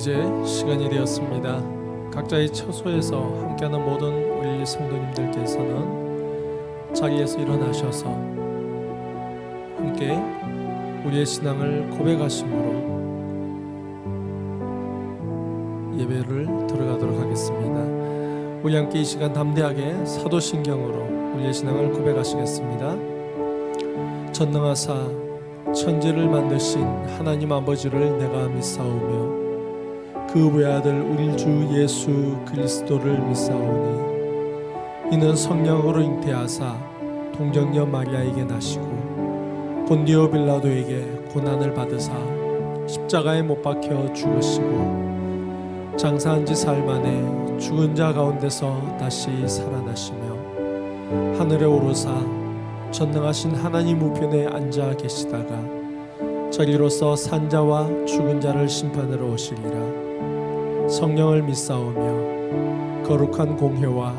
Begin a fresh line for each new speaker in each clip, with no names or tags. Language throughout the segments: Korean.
이제 시간이 되었습니다. 각자의 처소에서 함께하는 모든 우리 성도님들께서는 자리에서 일어나셔서 함께 우리의 신앙을 고백하심으로 예배를 들어가도록 하겠습니다. 우리 함께 이 시간 담대하게 사도신경으로 우리의 신앙을 고백하시겠습니다. 전능하사 천지를 만드신 하나님 아버지를 내가 믿사오며 그 외아들 우리 주 예수 그리스도를 믿사오니 이는 성령으로 잉태하사 동정녀 마리아에게 나시고 본디오 빌라도에게 고난을 받으사 십자가에 못 박혀 죽으시고 장사한 지 사흘 만에 죽은 자 가운데서 다시 살아나시며 하늘에 오르사 전능하신 하나님 우편에 앉아 계시다가 저리로서 산자와 죽은 자를 심판하러 오시리라. 성령을 믿사오며 거룩한 공회와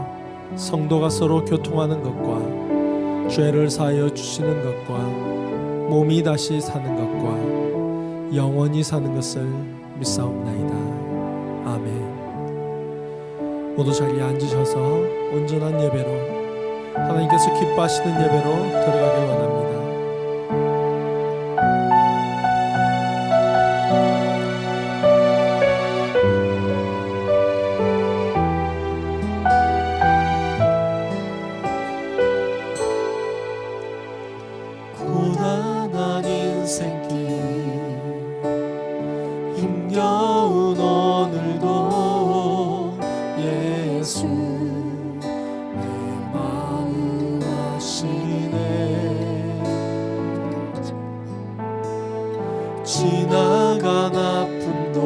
성도가 서로 교통하는 것과 죄를 사하여 주시는 것과 몸이 다시 사는 것과 영원히 사는 것을 믿사옵나이다. 아멘. 모두 자리에 앉으셔서 온전한 예배로 하나님께서 기뻐하시는 예배로 들어가길 원합니다.
고단한 인생길 힘겨운 오늘도 예수 내 마음 아시네. 지나간 아픔도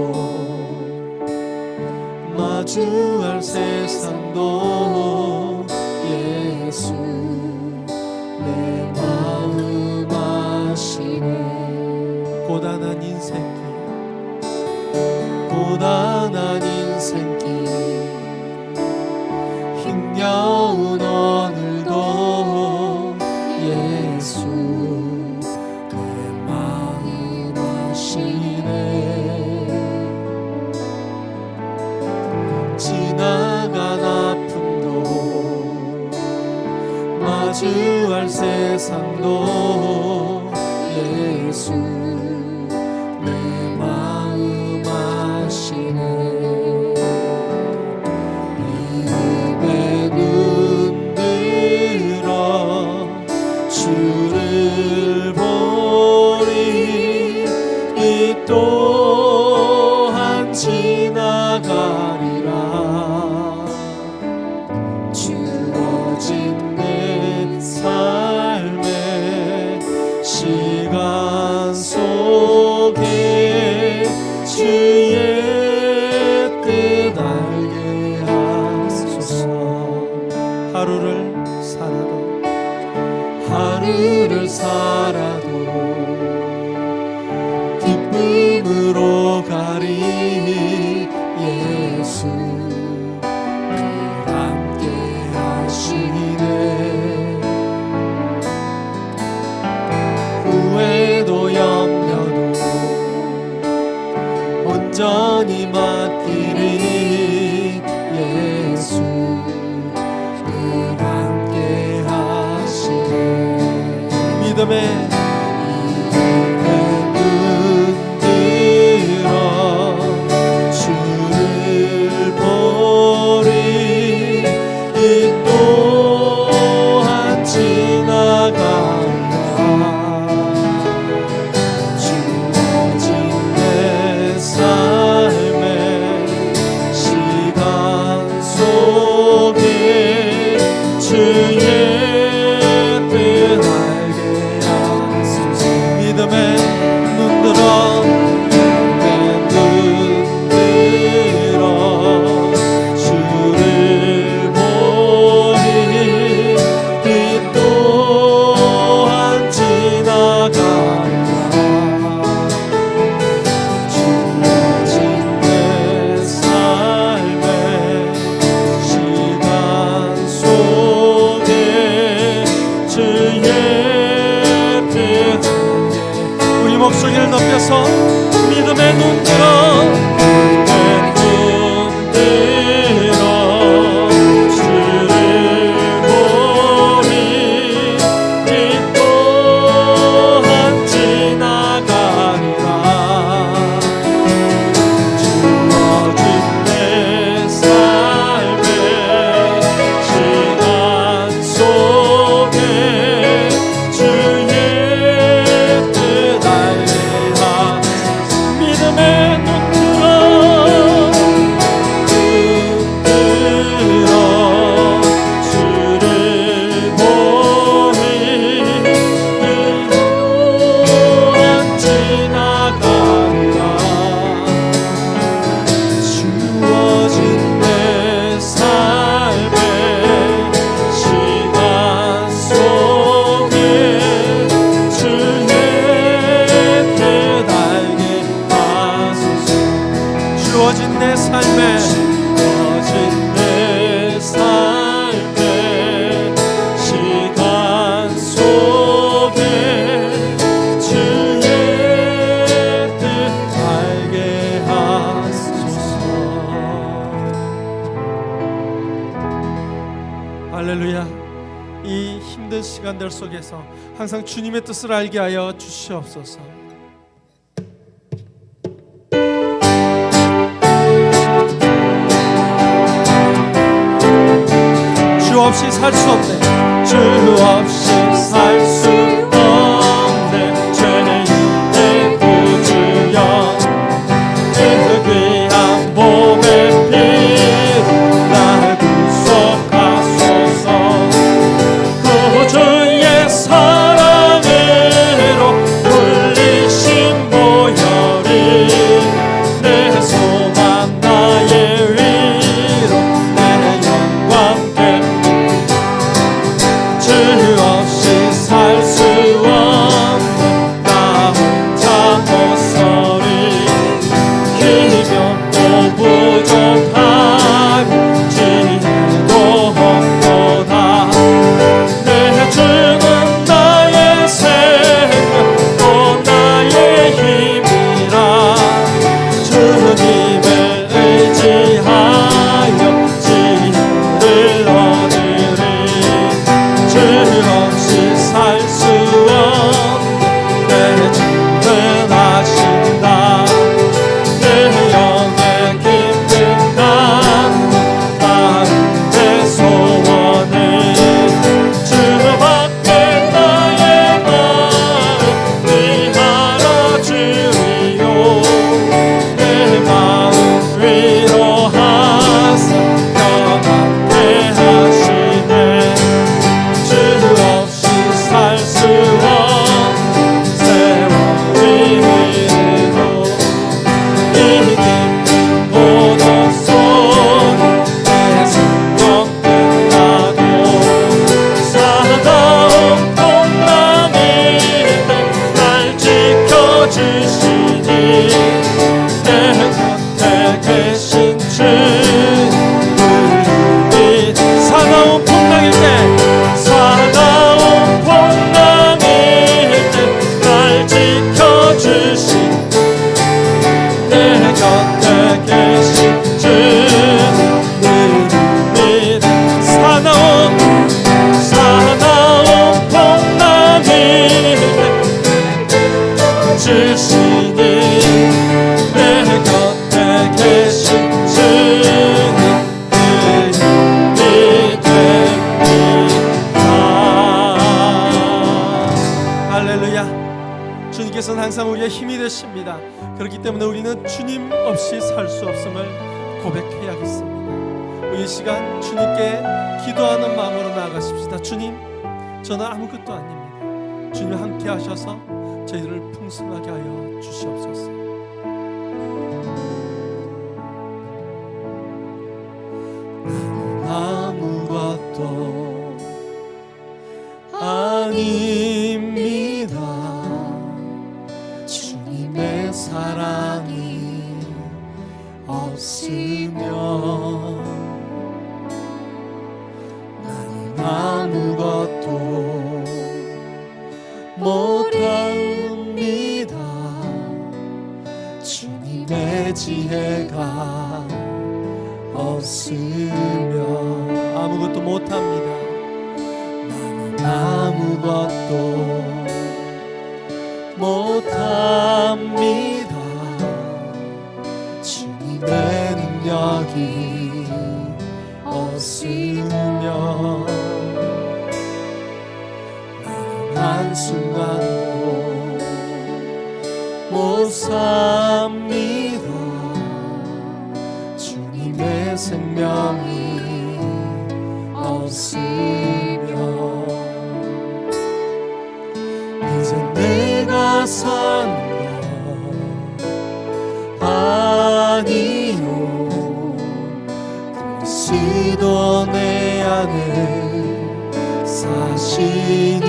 마주할 세상도 예수 내 마음 아시네.
고단한 인생길
고단한 인생길 힘겨운 오늘도 예수 내 마음 아시네. 지나간 아픔도 마주할 세상도 예수 내 마음 아시네. 입에 눈 들어 주를 보리 이 또한 지나가리라. 주어진 내 삶의 시간 속에 주의 뜻 알게 하소서. 하루를 살아도 기쁨으로 가리. 예수 늘 함께 하시네. 후회도 염려도 온전히 맡기리. 예수 늘 함께 하시네.
믿음의
눈 들어 주를 보리 이 또한 지나가리라. 주어진 내 삶의 시간 속에 주의 뜻 알게 하소서. 믿음의 눈 들어 주를 보리 이 또한 지나가리라. 주어진 내 삶의 시간 속에 주의 뜻 우리 목소리를 높여서 믿음의 눈 들어
할렐루야. 이 힘든 시간들 속에서 항상 주님의 뜻을 알게 하여 주시옵소서. 주 없이 살 수 없네.
주 없이 살 수 없네. 죄인의 구주여, 그 귀한 몸의 피로 날 구속하소서. 구주의 사랑으로 물리신 보혈이 내 소망 나의 위로 내 영광 주 없이 살 수 없는 나 혼자 헛소리 기면도 부족하고 지혜도 없도다. 내 주는 나의 생명 또 나의 힘이라. 주님을 의지하여 지혜를 얻으리. 주 없이 살 수 없는 내 주는 하신다. 내 영의 깊은 강물 마음의 소원을 주밖에 나의 마음 위하여 주리요. 내 마음 위로하사 평안케 하시네. 주 없이 살 수 없는 세월이 흐르고 이 깊은 고독 속에 내 생명 끝나도 사나운 풍랑이 날 지켜주시니 내 곁에 계신 주님이 사나운 풍랑일 때 사나운 풍랑일 때 날 지켜주신 내 곁에 계신 주님이 사나운 풍랑일 때 주시니 내 곁에 계신 주님이 됩니다.
할렐루야. 주님께서는 항상 우리의 힘이 되십니다. 그렇기 때문에 우리는 주님 없이 살 수 없음을 고백해야겠습니다. 우리 이 시간 주님께 기도하는 마음으로 나아가십시다. 주님, 저는 아무것도 아닙니다. 주님 함께 하셔서 저희들을 풍성하게 하여 주시옵소서.
아무것도 아닙니다. 주님의 사랑이 없으면 나는 아무것도 못합니다. 주님의 지혜가 없으면
아무것도 못합니다.
나는 아무것도 못합니다. 주님의 능력이 없으면 나는 한순간도 못 삽니다. 주님의 생명이 없으면 이제 내가 사는 것 아니요. 그리스도 내 안에 사시니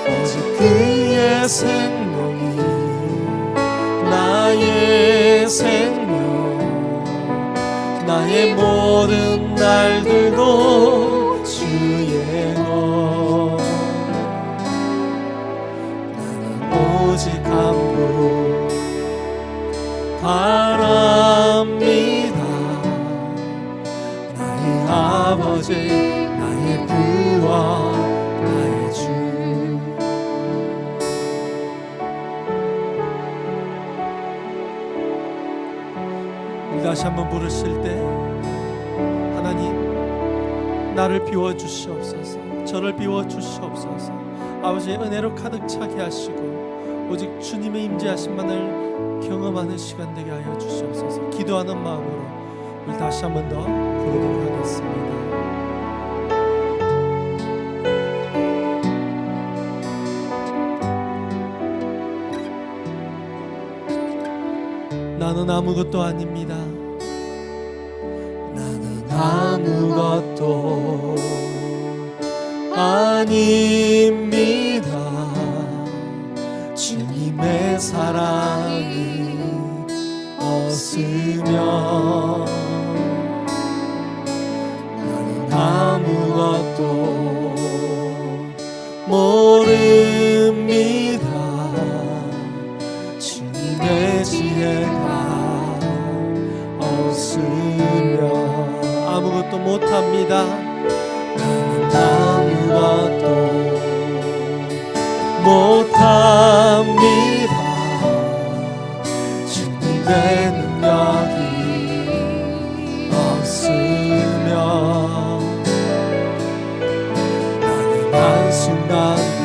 오직 그의 생명이 나의 생명 나의 모든 날들도 주의 것 나는 오직 한 분 바랍니다. 나의 아버지 나의 구원 나의 주.
우리 다시 한번 부르실 때 하나님 나를 비워주시옵소서, 저를 비워주시옵소서. 아버지의 은혜로 가득 차게 하시고 오직 주님의 임재하심만을 경험하는 시간 되게 하여 주시옵소서. 기도하는 마음으로 우리 다시 한번 더 부르도록 하겠습니다. 나는 아무것도 아닙니다.
나는 아무것도 아닙니다. 주님의 사랑이 없으면 나는 아무것도 모릅니다. 주님의 지혜가 없으면
아무것도 못합니다.
나는 아무것도 못합니다. 주님의 능력이 없으면 나는 한순간도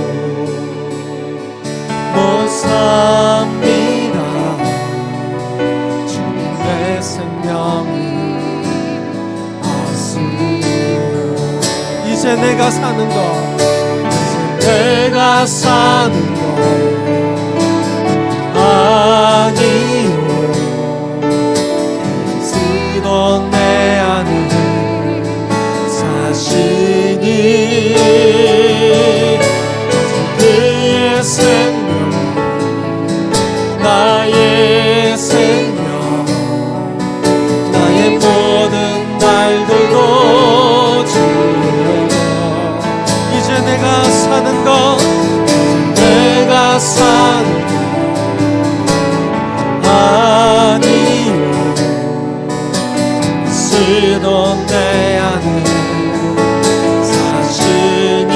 못 삽니다. 주님의 생명이
이제 내가 사는 것,
이제 내가 사는 것 아니요. 쓰던 내 안에 자신이 그의 생명 나의 생명 나의 모든 날들도
이제 내가 사는 것,
내가 사는 것 아니요. 쓰던 내 안에 자신이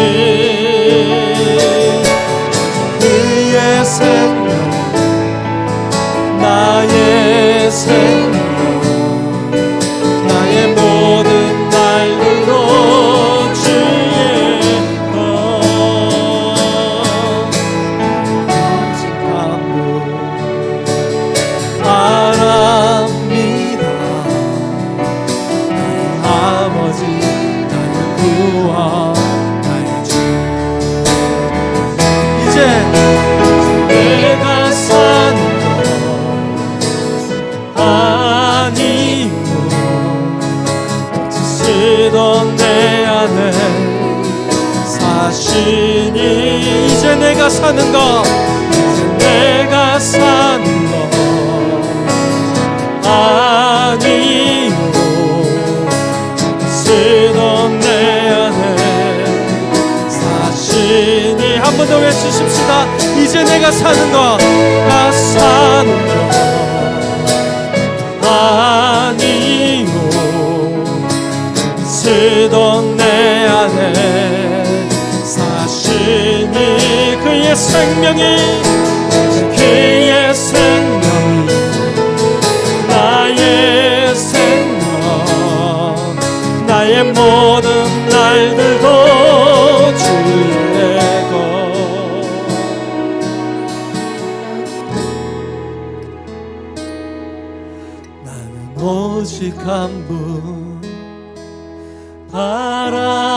그의 생명 나의 생명 나의 모든 날들도 주의 것 오직 한분 바랍니다. 나의 아버지 나의 구원 나의 주. 이제 내가 사는 것 아니요. 쓰던 내 안에 자신이
이제 내가 사는 것,
이제 내가 사는 것 아니요. 쓰던 내 안에 자신이
한 번 더 외치십시다. 이제 내가 사는 것,
내가 사는 것 아니요. 쓰던 내 안에 자신이 그의 생명이 그의 생명이 나의 생명 나의 모든 날들도 주의 것 나는 오직 한 분 바랍니다.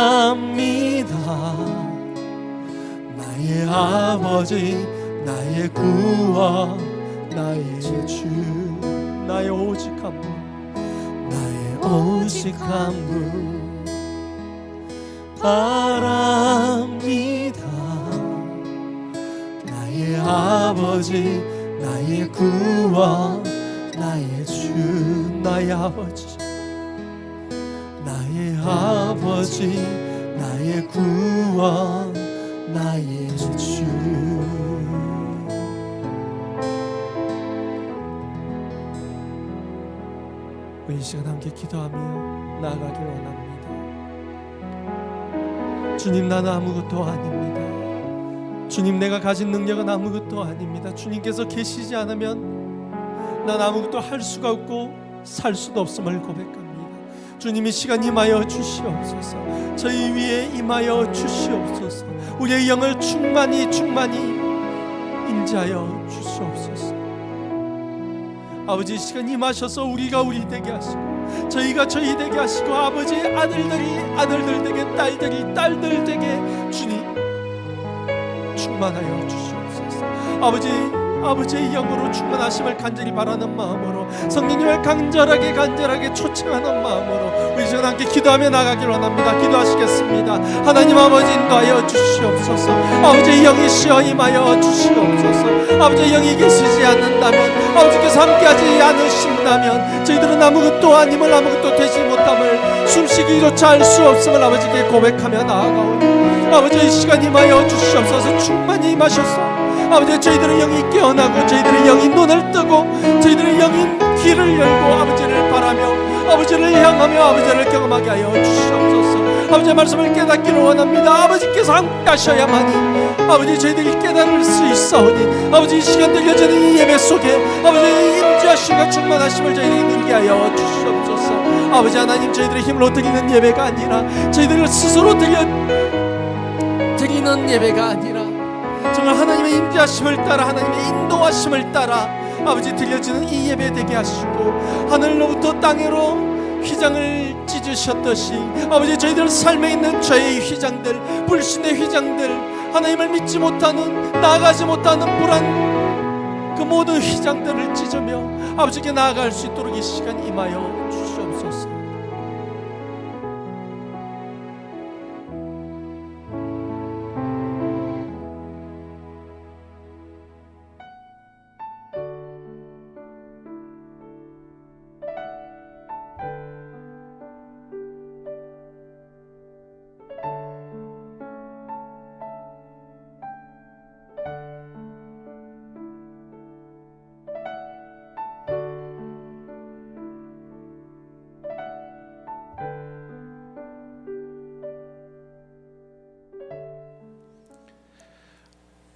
나의 아버지 나의 구원 나의 주
나의 오직 한 분,
나의 오직 한 분 바랍니다. 나의 아버지 나의 구원 나의 주
나의 아버지,
나의 아버지 나의 구원 나의 주.
이 시간 함께 기도하며 나아가길 원합니다. 주님, 나는 아무것도 아닙니다. 주님, 내가 가진 능력은 아무것도 아닙니다. 주님께서 계시지 않으면 난 아무것도 할 수가 없고 살 수도 없음을 고백합니다. 주님이 시간 임하여 주시옵소서. 저희 위에 임하여 주시옵소서. 우리의 영을 충만히 임재하여 주시옵소서. 아버지, 시간 임하셔서 우리가 우리 되게 하시고 저희가 저희 되게 하시고 아버지, 아들들이 아들들 되게, 딸들이 딸들 되게 주님 충만하여 주시옵소서. 아버지의 영으로 충만하심을 간절히 바라는 마음으로, 성령님을 간절하게 초청하는 마음으로 우리 시간 함께 기도하며 나가길 원합니다. 기도하시겠습니다. 하나님 아버지, 인도하여 주시옵소서. 아버지의 영이 시어 임하여 주시옵소서. 아버지의 영이 계시지 않는다면, 아버지께서 함께하지 않으신다면 저희들은 아무것도 아님을, 아무것도 되지 못함을, 숨쉬기조차 할 수 없음을 아버지께 고백하며 나아가오니 아버지의 시간 임하여 주시옵소서. 충만히 임하셔서 아버지, 저희들의 영이 깨어나고 저희들의 영이 눈을 뜨고 저희들의 영이 귀를 열고 아버지를 바라며 아버지를 향하며 아버지를 경험하게 하여 주시옵소서. 아버지의 말씀을 깨닫기를 원합니다. 아버지께서 함께 하셔야만이 아버지 저희들이 깨달을 수 있사오니 아버지, 이 시간 들려지는 이 예배 속에 아버지의 임재하심과 충만하심을 저희들이 누리게 하여 주시옵소서. 아버지 하나님, 저희들의 힘으로 드리는 예배가 아니라 저희들 스스로 드리는 예배가 아니라 정말 하나님의 임재하심을 따라, 하나님의 인도하심을 따라 아버지 들려지는 이 예배 되게 하시고, 하늘로부터 땅으로 휘장을 찢으셨듯이 아버지 저희들 삶에 있는 죄의 휘장들, 불신의 휘장들, 하나님을 믿지 못하는, 나아가지 못하는 불안, 그 모든 휘장들을 찢으며 아버지께 나아갈 수 있도록 이 시간 임하여 주시옵소서.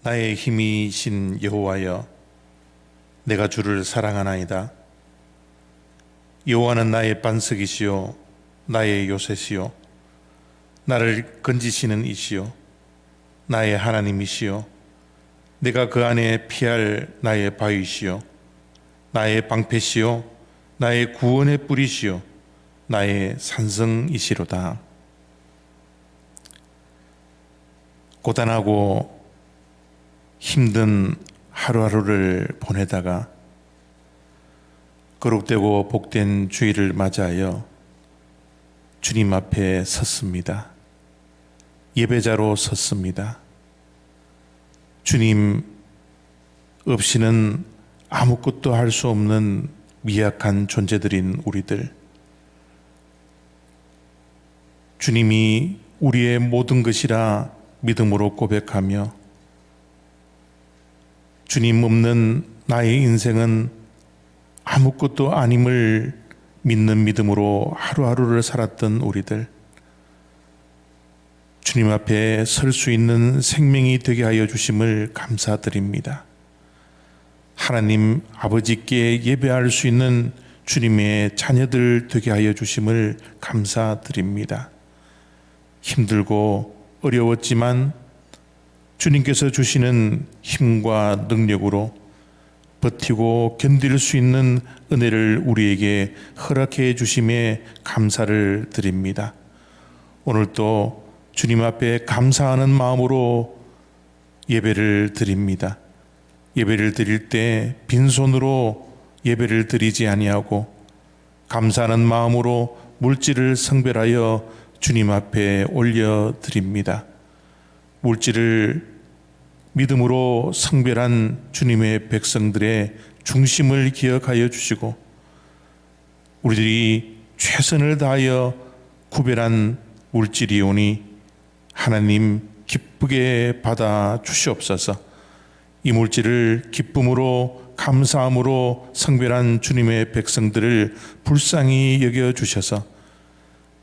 나의 힘이신 여호와여, 내가 주를 사랑하나이다. 여호와는 나의 반석이시요 나의 요새시요 나를 건지시는 이시요 나의 하나님이시요 내가 그 안에 피할 나의 바위시요 나의 방패시요 나의 구원의 뿌리시요 나의 산성이시로다. 고단하고 힘든 하루하루를 보내다가 거룩되고 복된 주일을 맞이하여 주님 앞에 섰습니다. 예배자로 섰습니다. 주님 없이는 아무것도 할 수 없는 미약한 존재들인 우리들, 주님이 우리의 모든 것이라 믿음으로 고백하며 주님 없는 나의 인생은 아무것도 아님을 믿는 믿음으로 하루하루를 살았던 우리들, 주님 앞에 설 수 있는 생명이 되게 하여 주심을 감사드립니다. 하나님 아버지께 예배할 수 있는 주님의 자녀들 되게 하여 주심을 감사드립니다. 힘들고 어려웠지만 주님께서 주시는 힘과 능력으로 버티고 견딜 수 있는 은혜를 우리에게 허락해 주심에 감사를 드립니다. 오늘도 주님 앞에 감사하는 마음으로 예배를 드립니다. 예배를 드릴 때 빈손으로 예배를 드리지 아니하고 감사하는 마음으로 물질을 성별하여 주님 앞에 올려드립니다. 물질을 믿음으로 성별한 주님의 백성들의 중심을 기억하여 주시고 우리들이 최선을 다하여 구별한 물질이오니 하나님 기쁘게 받아 주시옵소서. 이 물질을 기쁨으로 감사함으로 성별한 주님의 백성들을 불쌍히 여겨 주셔서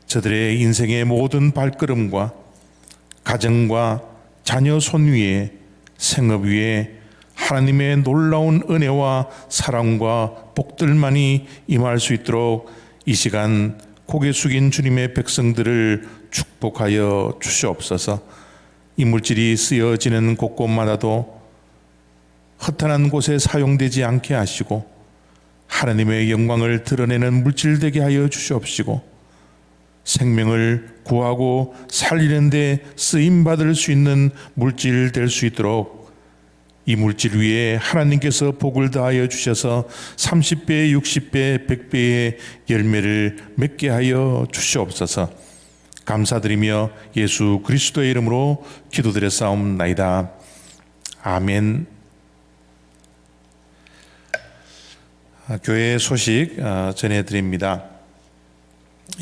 저들의 인생의 모든 발걸음과 가정과 자녀 손 위에 생업 위에 하나님의 놀라운 은혜와 사랑과 복들만이 임할 수 있도록 이 시간 고개 숙인 주님의 백성들을 축복하여 주시옵소서. 이 물질이 쓰여지는 곳곳마다도 허탄한 곳에 사용되지 않게 하시고 하나님의 영광을 드러내는 물질 되게 하여 주시옵시고 생명을 구하고 살리는 데 쓰임 받을 수 있는 물질 될 수 있도록 이 물질 위에 하나님께서 복을 다하여 주셔서 30배, 60배, 100배의 열매를 맺게 하여 주시옵소서. 감사드리며 예수 그리스도의 이름으로 기도드렸사옵나이다. 아멘. 교회 소식 전해드립니다.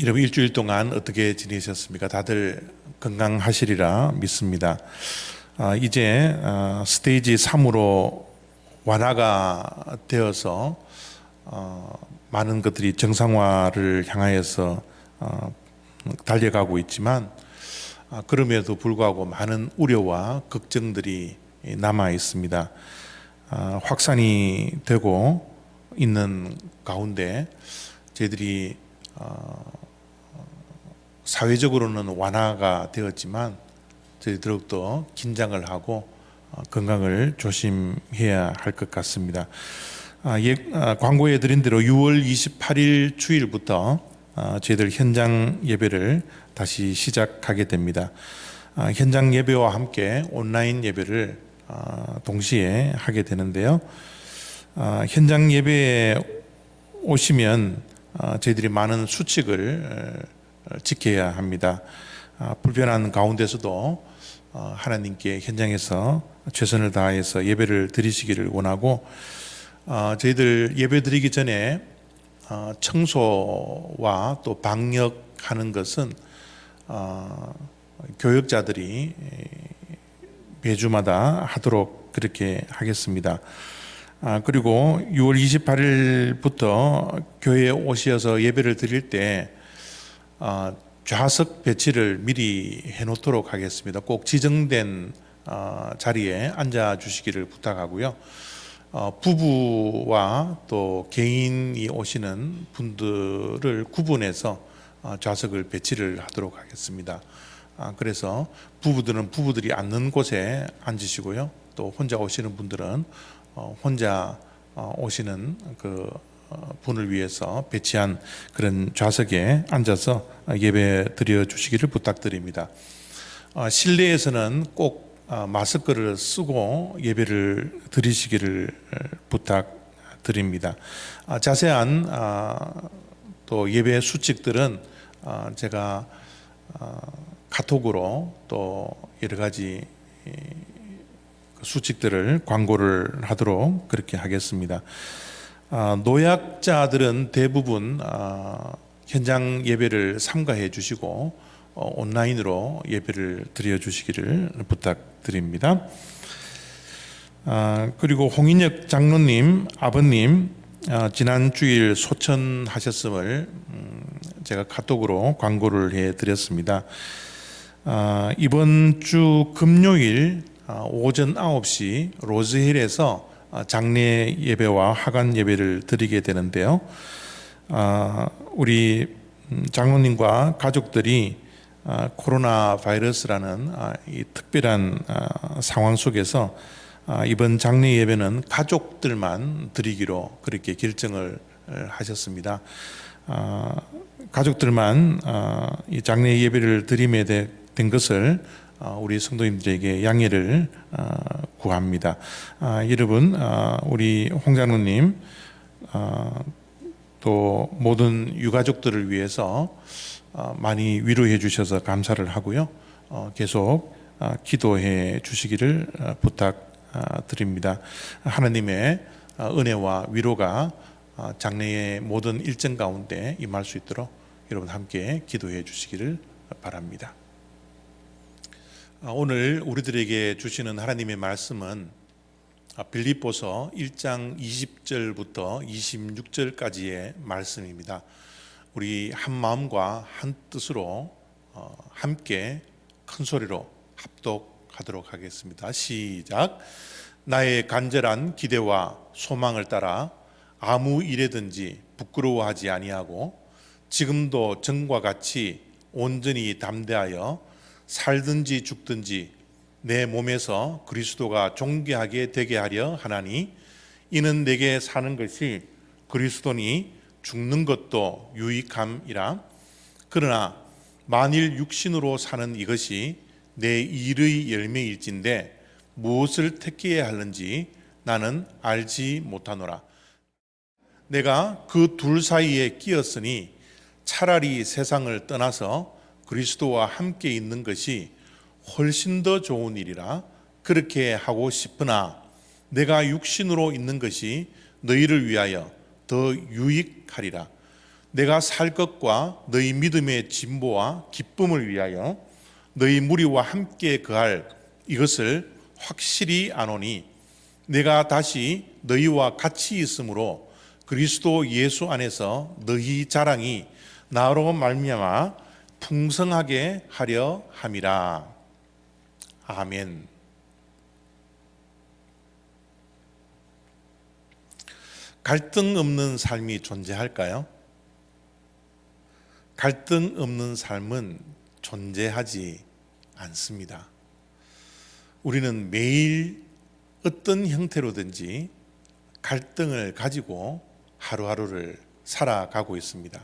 여러분 일주일 동안 어떻게 지내셨습니까? 다들 건강하시리라 믿습니다. 이제 스테이지 3으로 완화가 되어서 많은 것들이 정상화를 향하여서 달려가고 있지만 그럼에도 불구하고 많은 우려와 걱정들이 남아 있습니다. 확산이 되고 있는 가운데 저희들이 사회적으로는 완화가 되었지만 저희 더욱더 긴장을 하고 건강을 조심해야 할 것 같습니다. 광고해 드린 대로 6월 28일 주일부터 저희들 현장 예배를 다시 시작하게 됩니다. 현장 예배와 함께 온라인 예배를 동시에 하게 되는데요. 현장 예배에 오시면 저희들이 많은 수칙을 지켜야 합니다. 불편한 가운데서도 하나님께 현장에서 최선을 다해서 예배를 드리시기를 원하고 저희들 예배 드리기 전에 청소와 또 방역하는 것은 교역자들이 매주마다 하도록 그렇게 하겠습니다. 그리고 6월 28일부터 교회에 오셔서 예배를 드릴 때 좌석 배치를 미리 해놓도록 하겠습니다. 꼭 지정된 자리에 앉아 주시기를 부탁하고요. 부부와 또 개인이 오시는 분들을 구분해서 좌석을 배치를 하도록 하겠습니다. 그래서 부부들은 부부들이 앉는 곳에 앉으시고요. 또 혼자 오시는 분들은 혼자 오시는 그 분을 위해서 배치한 그런 좌석에 앉아서 예배 드려 주시기를 부탁드립니다. 실내에서는 꼭 마스크를 쓰고 예배를 드리시기를 부탁드립니다. 자세한 또 예배 수칙들은 제가 카톡으로 또 여러 가지 수칙들을 광고를 하도록 그렇게 하겠습니다. 노약자들은 대부분 현장 예배를 삼가해 주시고 온라인으로 예배를 드려 주시기를 부탁드립니다. 그리고 홍인혁 장로님 아버님 지난 주일 소천하셨음을 제가 카톡으로 광고를 해드렸습니다. 이번 주 금요일 오전 9시 로즈힐에서 장례 예배와 하간 예배를 드리게 되는데요. 우리 장로님과 가족들이 코로나 바이러스라는 이 특별한 상황 속에서 이번 장례 예배는 가족들만 드리기로 그렇게 결정을 하셨습니다. 가족들만 이 장례 예배를 드림에 된 것을 우리 성도님들에게 양해를 구합니다. 여러분, 우리 홍 장로님 또 모든 유가족들을 위해서 많이 위로해 주셔서 감사를 하고요. 계속 기도해 주시기를 부탁드립니다. 하나님의 은혜와 위로가 장래의 모든 일정 가운데 임할 수 있도록 여러분 함께 기도해 주시기를 바랍니다. 오늘 우리들에게 주시는 하나님의 말씀은 빌립보서 1장 20절부터 26절까지의 말씀입니다. 우리 한 마음과 한 뜻으로 함께 큰 소리로 합독하도록 하겠습니다. 시작. 나의 간절한 기대와 소망을 따라 아무 일에든지 부끄러워하지 아니하고 지금도 전과 같이 온전히 담대하여 살든지 죽든지 내 몸에서 그리스도가 존귀하게 되게 하려 하나니 이는 내게 사는 것이 그리스도니 죽는 것도 유익함이라. 그러나 만일 육신으로 사는 이것이 내 일의 열매일진데 무엇을 택해야 하는지 나는 알지 못하노라. 내가 그 둘 사이에 끼었으니 차라리 세상을 떠나서 그리스도와 함께 있는 것이 훨씬 더 좋은 일이라 그렇게 하고 싶으나 내가 육신으로 있는 것이 너희를 위하여 더 유익하리라. 내가 살 것과 너희 믿음의 진보와 기쁨을 위하여 너희 무리와 함께 거할 이것을 확실히 아노니 내가 다시 너희와 같이 있으므로 그리스도 예수 안에서 너희 자랑이 나로 말미암아 풍성하게 하려 함이라. 아멘. 갈등 없는 삶이 존재할까요? 갈등 없는 삶은 존재하지 않습니다. 우리는 매일 어떤 형태로든지 갈등을 가지고 하루하루를 살아가고 있습니다.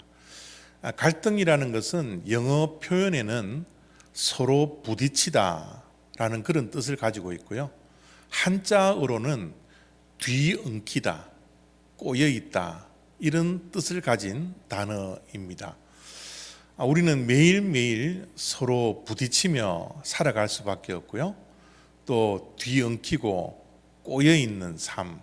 갈등이라는 것은 영어 표현에는 서로 부딪히다 라는 그런 뜻을 가지고 있고요. 한자어로는 뒤엉키다, 꼬여있다 이런 뜻을 가진 단어입니다. 우리는 매일매일 서로 부딪히며 살아갈 수밖에 없고요. 또 뒤엉키고 꼬여있는 삶,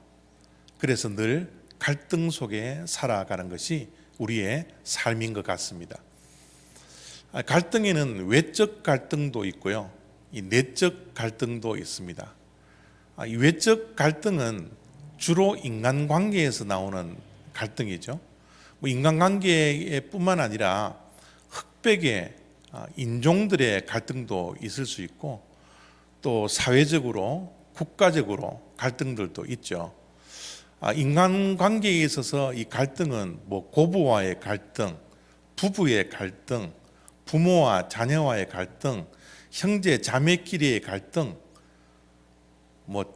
그래서 늘 갈등 속에 살아가는 것이 우리의 삶인 것 같습니다. 갈등에는 외적 갈등도 있고요, 이 내적 갈등도 있습니다. 이 외적 갈등은 주로 인간관계에서 나오는 갈등이죠. 인간관계뿐만 아니라 흑백의 인종들의 갈등도 있을 수 있고 또 사회적으로 국가적으로 갈등들도 있죠. 인간관계에 있어서 이 갈등은 고부와의 갈등, 부부의 갈등, 부모와 자녀와의 갈등, 형제 자매끼리의 갈등,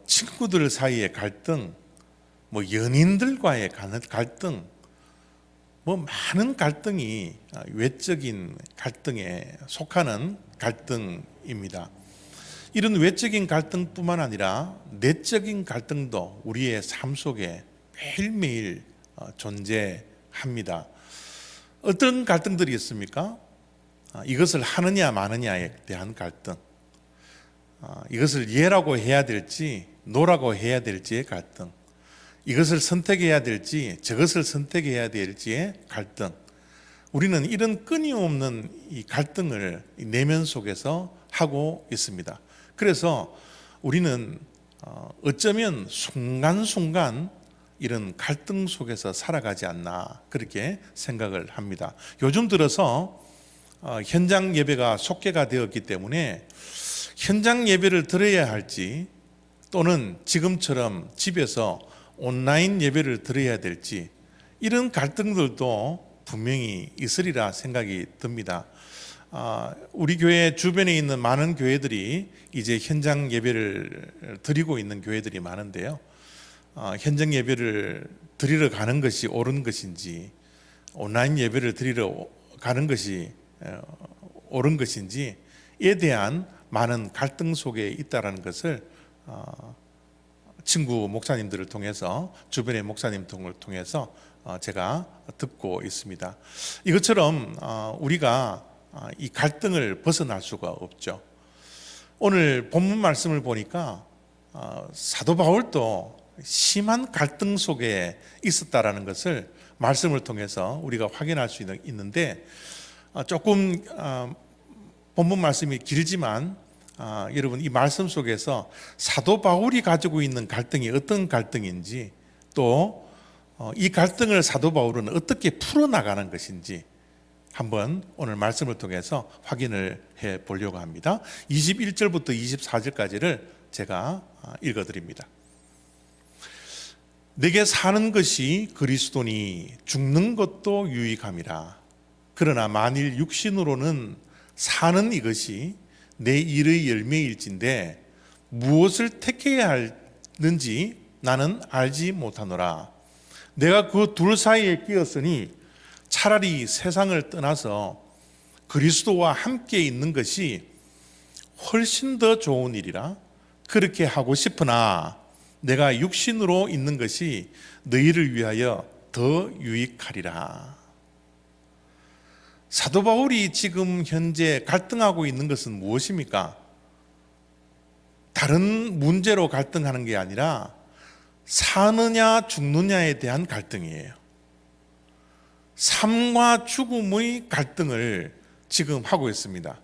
친구들 사이의 갈등, 연인들과의 갈등, 많은 갈등이 외적인 갈등에 속하는 갈등입니다. 이런 외적인 갈등뿐만 아니라 내적인 갈등도 우리의 삶 속에 매일매일 존재합니다. 어떤 갈등들이 있습니까? 이것을 하느냐 마느냐에 대한 갈등, 이것을 예라고 해야 될지 노라고 해야 될지의 갈등, 이것을 선택해야 될지 저것을 선택해야 될지의 갈등. 우리는 이런 끊임없는 이 갈등을 내면 속에서 하고 있습니다. 그래서 우리는 어쩌면 순간순간 이런 갈등 속에서 살아가지 않나 그렇게 생각을 합니다. 요즘 들어서 현장 예배가 속개가 되었기 때문에 현장 예배를 드려야 할지 또는 지금처럼 집에서 온라인 예배를 드려야 될지 이런 갈등들도 분명히 있으리라 생각이 듭니다. 우리 교회 주변에 있는 많은 교회들이 이제 현장 예배를 드리고 있는 교회들이 많은데요. 현장 예배를 드리러 가는 것이 옳은 것인지 온라인 예배를 드리러 가는 것이 옳은 것인지에 대한 많은 갈등 속에 있다는 것을 친구 목사님들을 통해서 주변의 목사님들을 통해서 제가 듣고 있습니다. 이것처럼 우리가 이 갈등을 벗어날 수가 없죠. 오늘 본문 말씀을 보니까 사도 바울도 심한 갈등 속에 있었다라는 것을 말씀을 통해서 우리가 확인할 수 있는데 조금 본문 말씀이 길지만 여러분 이 말씀 속에서 사도 바울이 가지고 있는 갈등이 어떤 갈등인지 또 이 갈등을 사도 바울은 어떻게 풀어나가는 것인지 한번 오늘 말씀을 통해서 확인을 해 보려고 합니다. 21절부터 24절까지를 제가 읽어드립니다. 내게 사는 것이 그리스도니 죽는 것도 유익함이라. 그러나 만일 육신으로는 사는 이것이 내 일의 열매일진데 무엇을 택해야 하는지 나는 알지 못하노라. 내가 그 둘 사이에 끼었으니 차라리 세상을 떠나서 그리스도와 함께 있는 것이 훨씬 더 좋은 일이라 그렇게 하고 싶으나 내가 육신으로 있는 것이 너희를 위하여 더 유익하리라. 사도 바울이 지금 현재 갈등하고 있는 것은 무엇입니까? 다른 문제로 갈등하는 게 아니라 사느냐 죽느냐에 대한 갈등이에요. 삶과 죽음의 갈등을 지금 하고 있습니다.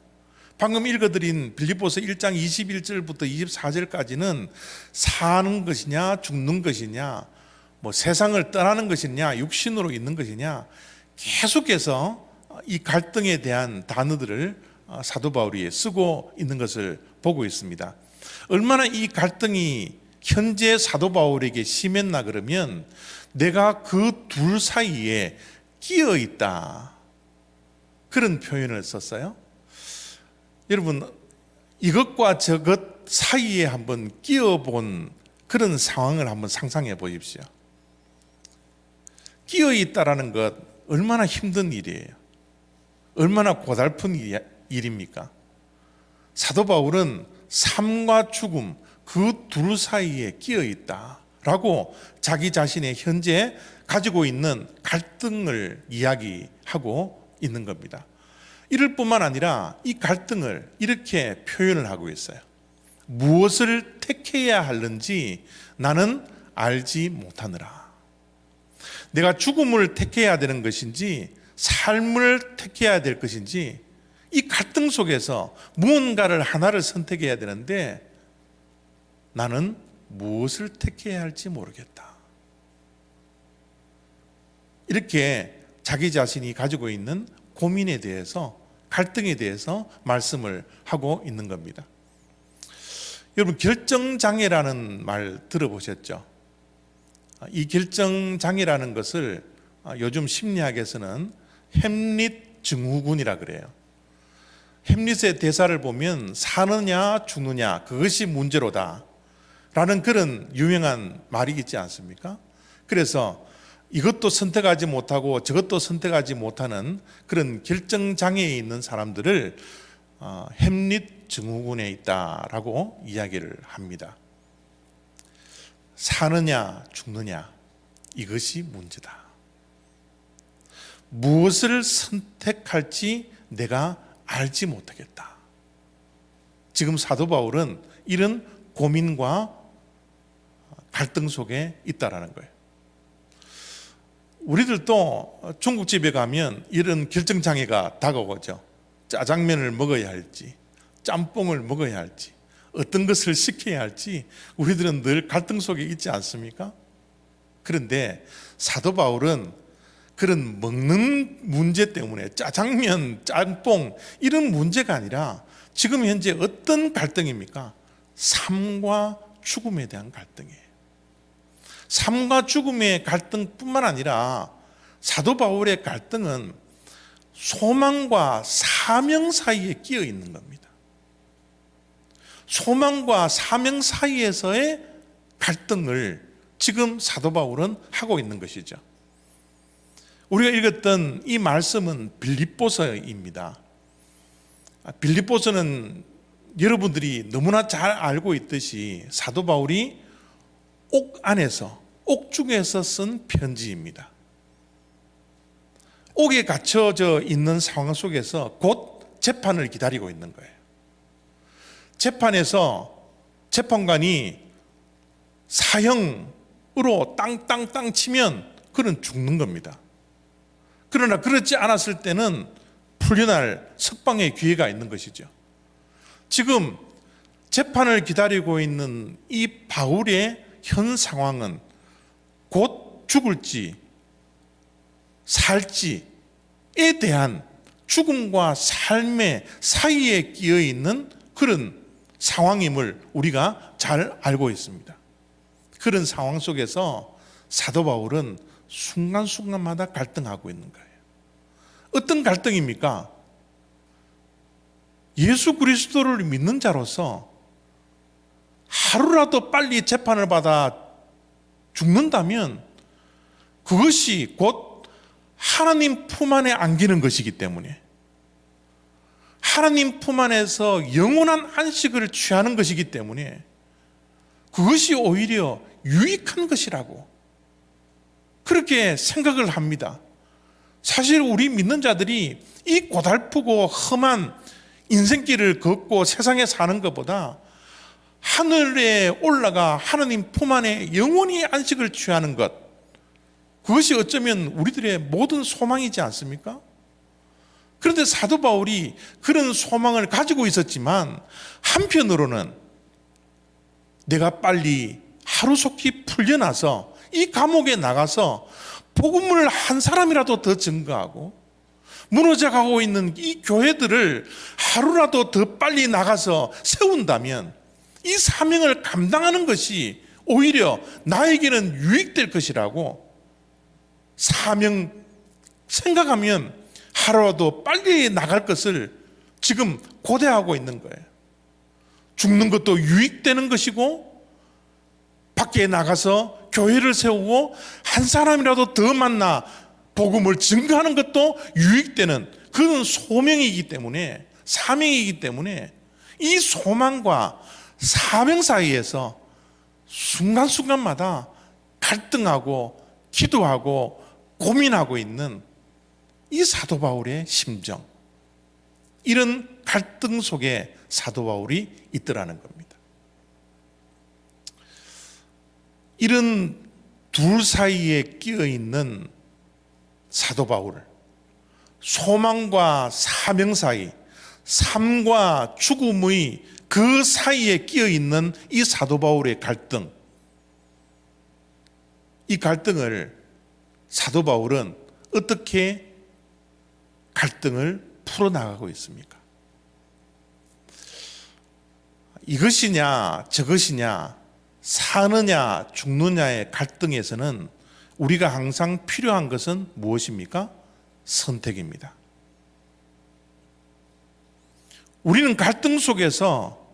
방금 읽어드린 빌립보서 1장 21절부터 24절까지는 사는 것이냐 죽는 것이냐, 뭐 세상을 떠나는 것이냐 육신으로 있는 것이냐, 계속해서 이 갈등에 대한 단어들을 사도 바울이 쓰고 있는 것을 보고 있습니다. 얼마나 이 갈등이 현재 사도 바울에게 심했나 그러면 내가 그 둘 사이에 끼어 있다, 그런 표현을 썼어요. 여러분, 이것과 저것 사이에 한번 끼어 본 그런 상황을 한번 상상해 보십시오. 끼어 있다라는 것 얼마나 힘든 일이에요. 얼마나 고달픈 일입니까? 사도 바울은 삶과 죽음 그 둘 사이에 끼어 있다라고 자기 자신의 현재 가지고 있는 갈등을 이야기하고 있는 겁니다. 이럴 뿐만 아니라 이 갈등을 이렇게 표현을 하고 있어요. 무엇을 택해야 하는지 나는 알지 못하느라. 내가 죽음을 택해야 되는 것인지 삶을 택해야 될 것인지, 이 갈등 속에서 무언가를 하나를 선택해야 되는데 나는 무엇을 택해야 할지 모르겠다. 이렇게 자기 자신이 가지고 있는 고민에 대해서, 갈등에 대해서 말씀을 하고 있는 겁니다. 여러분, 결정장애라는 말 들어보셨죠? 이 결정장애라는 것을 요즘 심리학에서는 햄릿 증후군이라 그래요. 햄릿의 대사를 보면 사느냐 죽느냐 그것이 문제로다 라는 그런 유명한 말이 있지 않습니까? 그래서 이것도 선택하지 못하고 저것도 선택하지 못하는 그런 결정장애에 있는 사람들을 햄릿 증후군에 있다라고 이야기를 합니다. 사느냐 죽느냐 이것이 문제다. 무엇을 선택할지 내가 알지 못하겠다. 지금 사도 바울은 이런 고민과 갈등 속에 있다라는 거예요. 우리들도 중국집에 가면 이런 결정장애가 다가오죠. 짜장면을 먹어야 할지, 짬뽕을 먹어야 할지, 어떤 것을 시켜야 할지 우리들은 늘 갈등 속에 있지 않습니까? 그런데 사도 바울은 그런 먹는 문제 때문에 짜장면, 짬뽕 이런 문제가 아니라 지금 현재 어떤 갈등입니까? 삶과 죽음에 대한 갈등이에요. 삶과 죽음의 갈등뿐만 아니라 사도 바울의 갈등은 소망과 사명 사이에 끼어 있는 겁니다. 소망과 사명 사이에서의 갈등을 지금 사도 바울은 하고 있는 것이죠. 우리가 읽었던 이 말씀은 빌립보서입니다. 빌립보서는 여러분들이 너무나 잘 알고 있듯이 사도 바울이 옥 안에서, 옥중에서 쓴 편지입니다. 옥에 갇혀져 있는 상황 속에서 곧 재판을 기다리고 있는 거예요. 재판에서 재판관이 사형으로 땅땅땅 치면 그는 죽는 겁니다. 그러나 그렇지 않았을 때는 풀려날 석방의 기회가 있는 것이죠. 지금 재판을 기다리고 있는 이 바울의 현 상황은 곧 죽을지 살지에 대한 죽음과 삶의 사이에 끼어 있는 그런 상황임을 우리가 잘 알고 있습니다. 그런 상황 속에서 사도 바울은 순간순간마다 갈등하고 있는 거예요. 어떤 갈등입니까? 예수 그리스도를 믿는 자로서 하루라도 빨리 재판을 받아 죽는다면 그것이 곧 하나님 품 안에 안기는 것이기 때문에, 하나님 품 안에서 영원한 안식을 취하는 것이기 때문에 그것이 오히려 유익한 것이라고 그렇게 생각을 합니다. 사실 우리 믿는 자들이 이 고달프고 험한 인생길을 걷고 세상에 사는 것보다 하늘에 올라가 하나님 품 안에 영원히 안식을 취하는 것, 그것이 어쩌면 우리들의 모든 소망이지 않습니까? 그런데 사도 바울이 그런 소망을 가지고 있었지만 한편으로는 내가 빨리 하루속히 풀려나서 이 감옥에 나가서 복음을 한 사람이라도 더 증거하고 무너져가고 있는 이 교회들을 하루라도 더 빨리 나가서 세운다면 이 사명을 감당하는 것이 오히려 나에게는 유익될 것이라고 사명 생각하면 하루라도 빨리 나갈 것을 지금 고대하고 있는 거예요. 죽는 것도 유익되는 것이고 밖에 나가서 교회를 세우고 한 사람이라도 더 만나 복음을 증거하는 것도 유익되는 그런 소명이기 때문에, 사명이기 때문에 이 소망과 사명 사이에서 순간순간마다 갈등하고 기도하고 고민하고 있는 이 사도 바울의 심정, 이런 갈등 속에 사도 바울이 있더라는 겁니다. 이런 둘 사이에 끼어 있는 사도 바울, 소망과 사명 사이, 삶과 죽음의 그 사이에 끼어 있는 이 사도 바울의 갈등, 이 갈등을 사도 바울은 어떻게 갈등을 풀어나가고 있습니까? 이것이냐 저것이냐, 사느냐 죽느냐의 갈등에서는 우리가 항상 필요한 것은 무엇입니까? 선택입니다. 우리는 갈등 속에서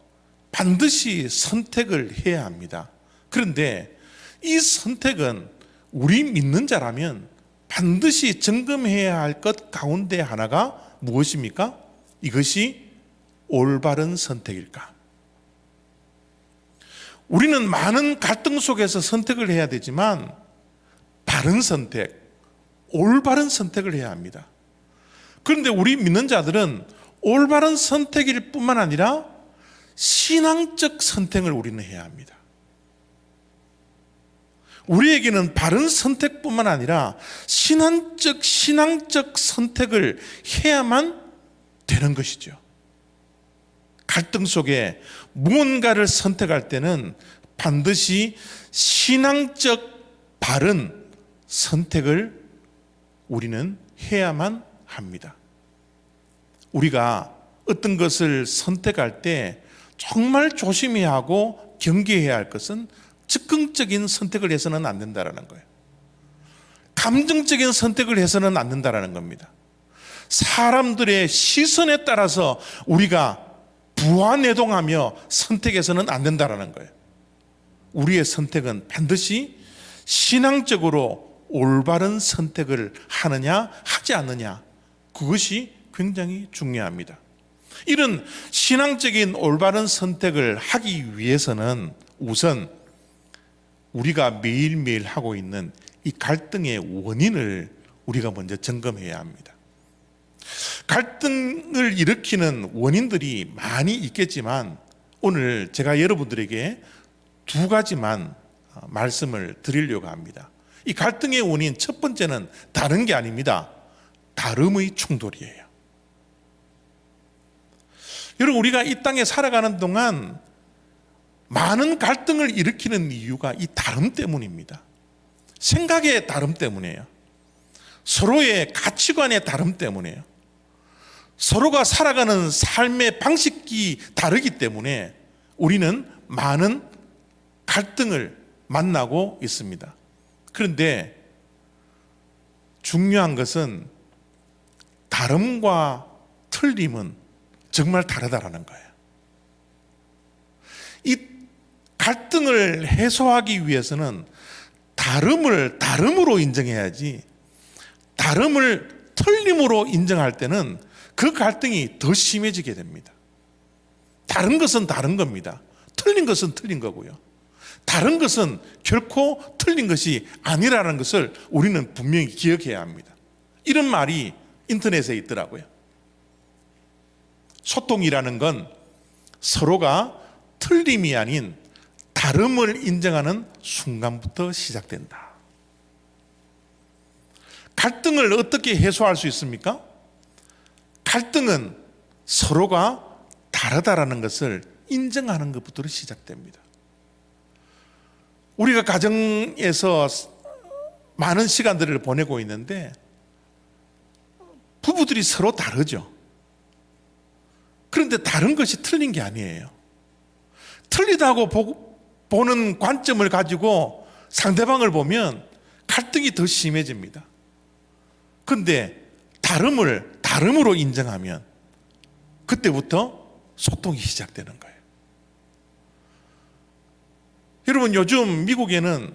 반드시 선택을 해야 합니다. 그런데 이 선택은 우리 믿는 자라면 반드시 점검해야 할 것 가운데 하나가 무엇입니까? 이것이 올바른 선택일까? 우리는 많은 갈등 속에서 선택을 해야 되지만 바른 선택, 올바른 선택을 해야 합니다. 그런데 우리 믿는 자들은 올바른 선택일 뿐만 아니라 신앙적 선택을 우리는 해야 합니다. 우리에게는 바른 선택뿐만 아니라 신앙적 선택을 해야만 되는 것이죠. 갈등 속에 무언가를 선택할 때는 반드시 신앙적 바른 선택을 우리는 해야만 합니다. 우리가 어떤 것을 선택할 때 정말 조심해야 하고 경계해야 할 것은 즉흥적인 선택을 해서는 안 된다는 거예요. 감정적인 선택을 해서는 안 된다는 겁니다. 사람들의 시선에 따라서 우리가 부하내동하며 선택해서는 안 된다는 거예요. 우리의 선택은 반드시 신앙적으로 올바른 선택을 하느냐 하지 않느냐, 그것이 굉장히 중요합니다. 이런 신앙적인 올바른 선택을 하기 위해서는 우선 우리가 매일매일 하고 있는 이 갈등의 원인을 우리가 먼저 점검해야 합니다. 갈등을 일으키는 원인들이 많이 있겠지만 오늘 제가 여러분들에게 두 가지만 말씀을 드리려고 합니다. 이 갈등의 원인 첫 번째는 다른 게 아닙니다. 다름의 충돌이에요. 여러분, 우리가 이 땅에 살아가는 동안 많은 갈등을 일으키는 이유가 이 다름 때문입니다. 생각의 다름 때문이에요. 서로의 가치관의 다름 때문이에요. 서로가 살아가는 삶의 방식이 다르기 때문에 우리는 많은 갈등을 만나고 있습니다. 그런데 중요한 것은 다름과 틀림은 정말 다르다라는 거예요. 이 갈등을 해소하기 위해서는 다름을 다름으로 인정해야지, 다름을 틀림으로 인정할 때는 그 갈등이 더 심해지게 됩니다. 다른 것은 다른 겁니다. 틀린 것은 틀린 거고요. 다른 것은 결코 틀린 것이 아니라는 것을 우리는 분명히 기억해야 합니다. 이런 말이 인터넷에 있더라고요. 소통이라는 건 서로가 틀림이 아닌 다름을 인정하는 순간부터 시작된다. 갈등을 어떻게 해소할 수 있습니까? 갈등은 서로가 다르다라는 것을 인정하는 것부터 시작됩니다. 우리가 가정에서 많은 시간들을 보내고 있는데 부부들이 서로 다르죠. 그런데 다른 것이 틀린 게 아니에요. 틀리다고 보는 관점을 가지고 상대방을 보면 갈등이 더 심해집니다. 그런데 다름을 다름으로 인정하면 그때부터 소통이 시작되는 거예요. 여러분, 요즘 미국에는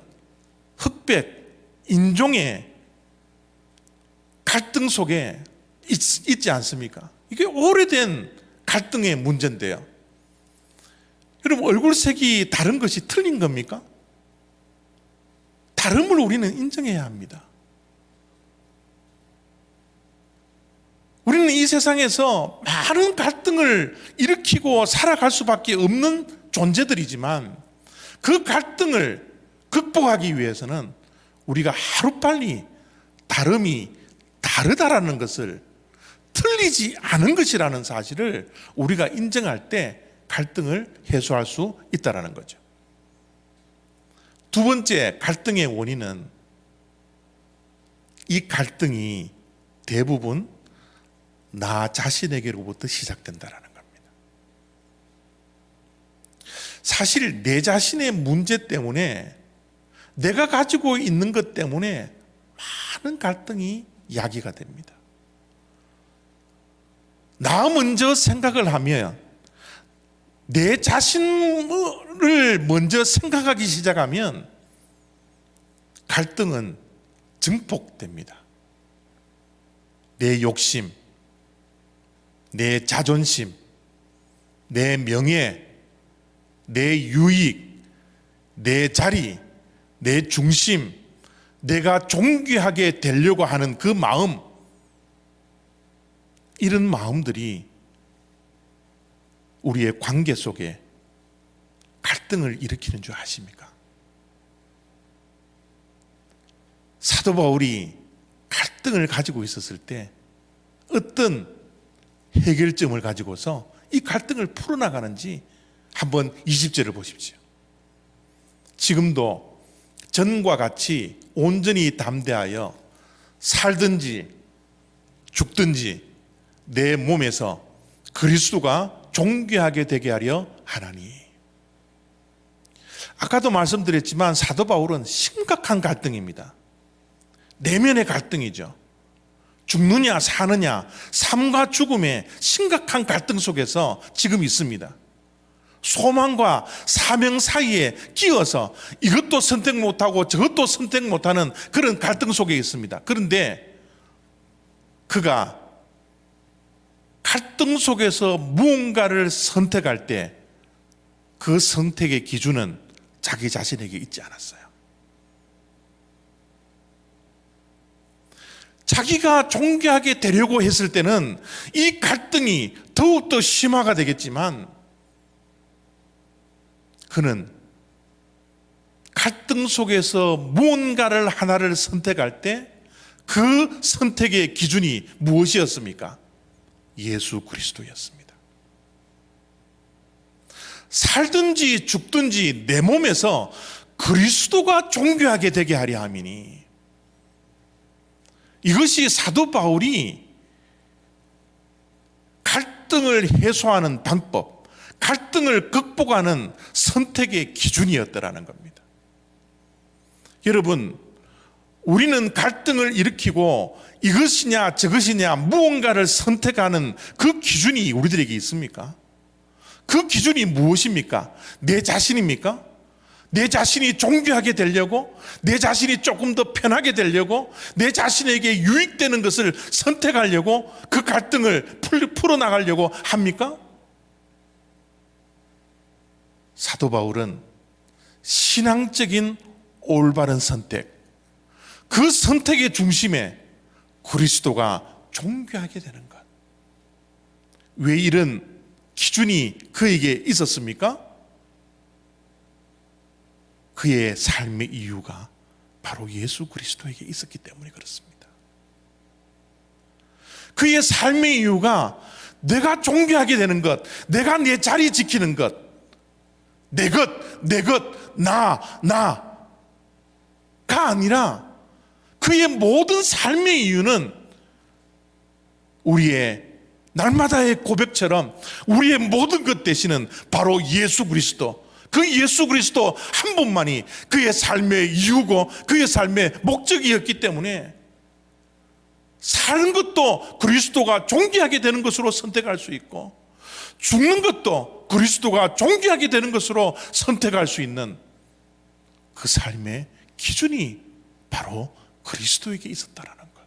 흑백, 인종의 갈등 속에 있지 않습니까? 이게 오래된 갈등의 문제인데요. 여러분, 얼굴색이 다른 것이 틀린 겁니까? 다름을 우리는 인정해야 합니다. 우리는 이 세상에서 많은 갈등을 일으키고 살아갈 수밖에 없는 존재들이지만 그 갈등을 극복하기 위해서는 우리가 하루빨리 다름이 다르다라는 것을, 틀리지 않은 것이라는 사실을 우리가 인정할 때 갈등을 해소할 수 있다는 거죠. 두 번째 갈등의 원인은 이 갈등이 대부분 나 자신에게로부터 시작된다는 겁니다. 사실 내 자신의 문제 때문에, 내가 가지고 있는 것 때문에 많은 갈등이 야기가 됩니다. 나 먼저 생각을 하면, 내 자신을 먼저 생각하기 시작하면 갈등은 증폭됩니다. 내 욕심, 내 자존심, 내 명예, 내 유익, 내 자리, 내 중심, 내가 존귀하게 되려고 하는 그 마음, 이런 마음들이 우리의 관계 속에 갈등을 일으키는 줄 아십니까? 사도 바울이 갈등을 가지고 있었을 때 어떤 해결점을 가지고서 이 갈등을 풀어나가는지 한번 20절을 보십시오. 지금도 전과 같이 온전히 담대하여 살든지 죽든지 내 몸에서 그리스도가 존귀하게 되게 하려 하나니. 아까도 말씀드렸지만 사도 바울은 심각한 갈등입니다. 내면의 갈등이죠. 죽느냐 사느냐, 삶과 죽음의 심각한 갈등 속에서 지금 있습니다. 소망과 사명 사이에 끼어서 이것도 선택 못하고 저것도 선택 못하는 그런 갈등 속에 있습니다. 그런데 그가 갈등 속에서 무언가를 선택할 때 그 선택의 기준은 자기 자신에게 있지 않았어요. 자기가 존귀하게 되려고 했을 때는 이 갈등이 더욱더 심화가 되겠지만 그는 갈등 속에서 무언가를 하나를 선택할 때 그 선택의 기준이 무엇이었습니까? 예수 그리스도였습니다. 살든지 죽든지 내 몸에서 그리스도가 존귀하게 되게 하려 함이니, 이것이 사도 바울이 갈등을 해소하는 방법, 갈등을 극복하는 선택의 기준이었더라는 겁니다. 여러분, 우리는 갈등을 일으키고 이것이냐 저것이냐 무언가를 선택하는 그 기준이 우리들에게 있습니까? 그 기준이 무엇입니까? 내 자신입니까? 내 자신이 존귀하게 되려고, 내 자신이 조금 더 편하게 되려고, 내 자신에게 유익되는 것을 선택하려고 그 갈등을 풀어나가려고 합니까? 사도 바울은 신앙적인 올바른 선택, 그 선택의 중심에 그리스도가 존귀하게 되는 것. 왜 이런 기준이 그에게 있었습니까? 그의 삶의 이유가 바로 예수 그리스도에게 있었기 때문에 그렇습니다. 그의 삶의 이유가 내가 존귀하게 되는 것, 내가 내 자리 지키는 것, 내 것, 나가 아니라 그의 모든 삶의 이유는 우리의 날마다의 고백처럼 우리의 모든 것 되시는 바로 예수 그리스도, 그 예수 그리스도 한 분만이 그의 삶의 이유고 그의 삶의 목적이었기 때문에 사는 것도 그리스도가 존귀하게 되는 것으로 선택할 수 있고 죽는 것도 그리스도가 존귀하게 되는 것으로 선택할 수 있는 그 삶의 기준이 바로 그리스도에게 있었다라는 것.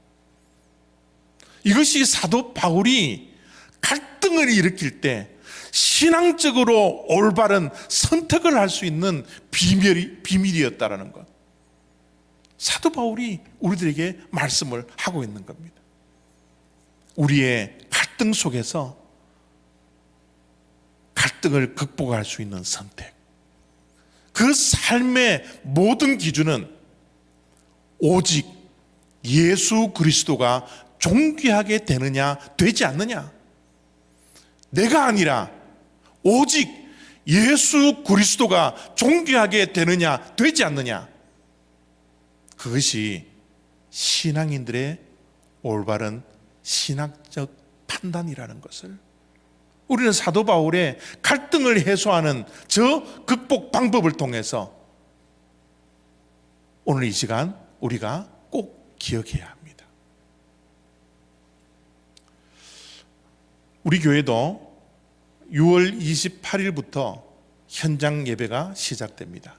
이것이 사도 바울이 갈등을 일으킬 때 신앙적으로 올바른 선택을 할 수 있는 비밀이었다라는 것. 사도 바울이 우리들에게 말씀을 하고 있는 겁니다. 우리의 갈등 속에서 갈등을 극복할 수 있는 선택, 그 삶의 모든 기준은 오직 예수 그리스도가 존귀하게 되느냐 되지 않느냐, 내가 아니라 오직 예수 그리스도가 존귀하게 되느냐 되지 않느냐, 그것이 신앙인들의 올바른 신학적 판단이라는 것을 우리는 사도 바울의 갈등을 해소하는 저 극복 방법을 통해서 오늘 이 시간 우리가 꼭 기억해야 합니다. 우리 교회도 6월 28일부터 현장 예배가 시작됩니다.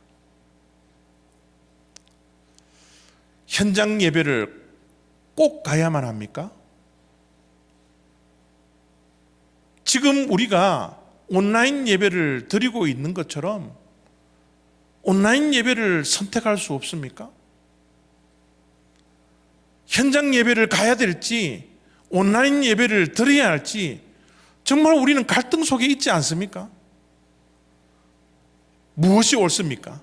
현장 예배를 꼭 가야만 합니까? 지금 우리가 온라인 예배를 드리고 있는 것처럼 온라인 예배를 선택할 수 없습니까? 현장 예배를 가야 될지 온라인 예배를 드려야 할지 정말 우리는 갈등 속에 있지 않습니까? 무엇이 옳습니까?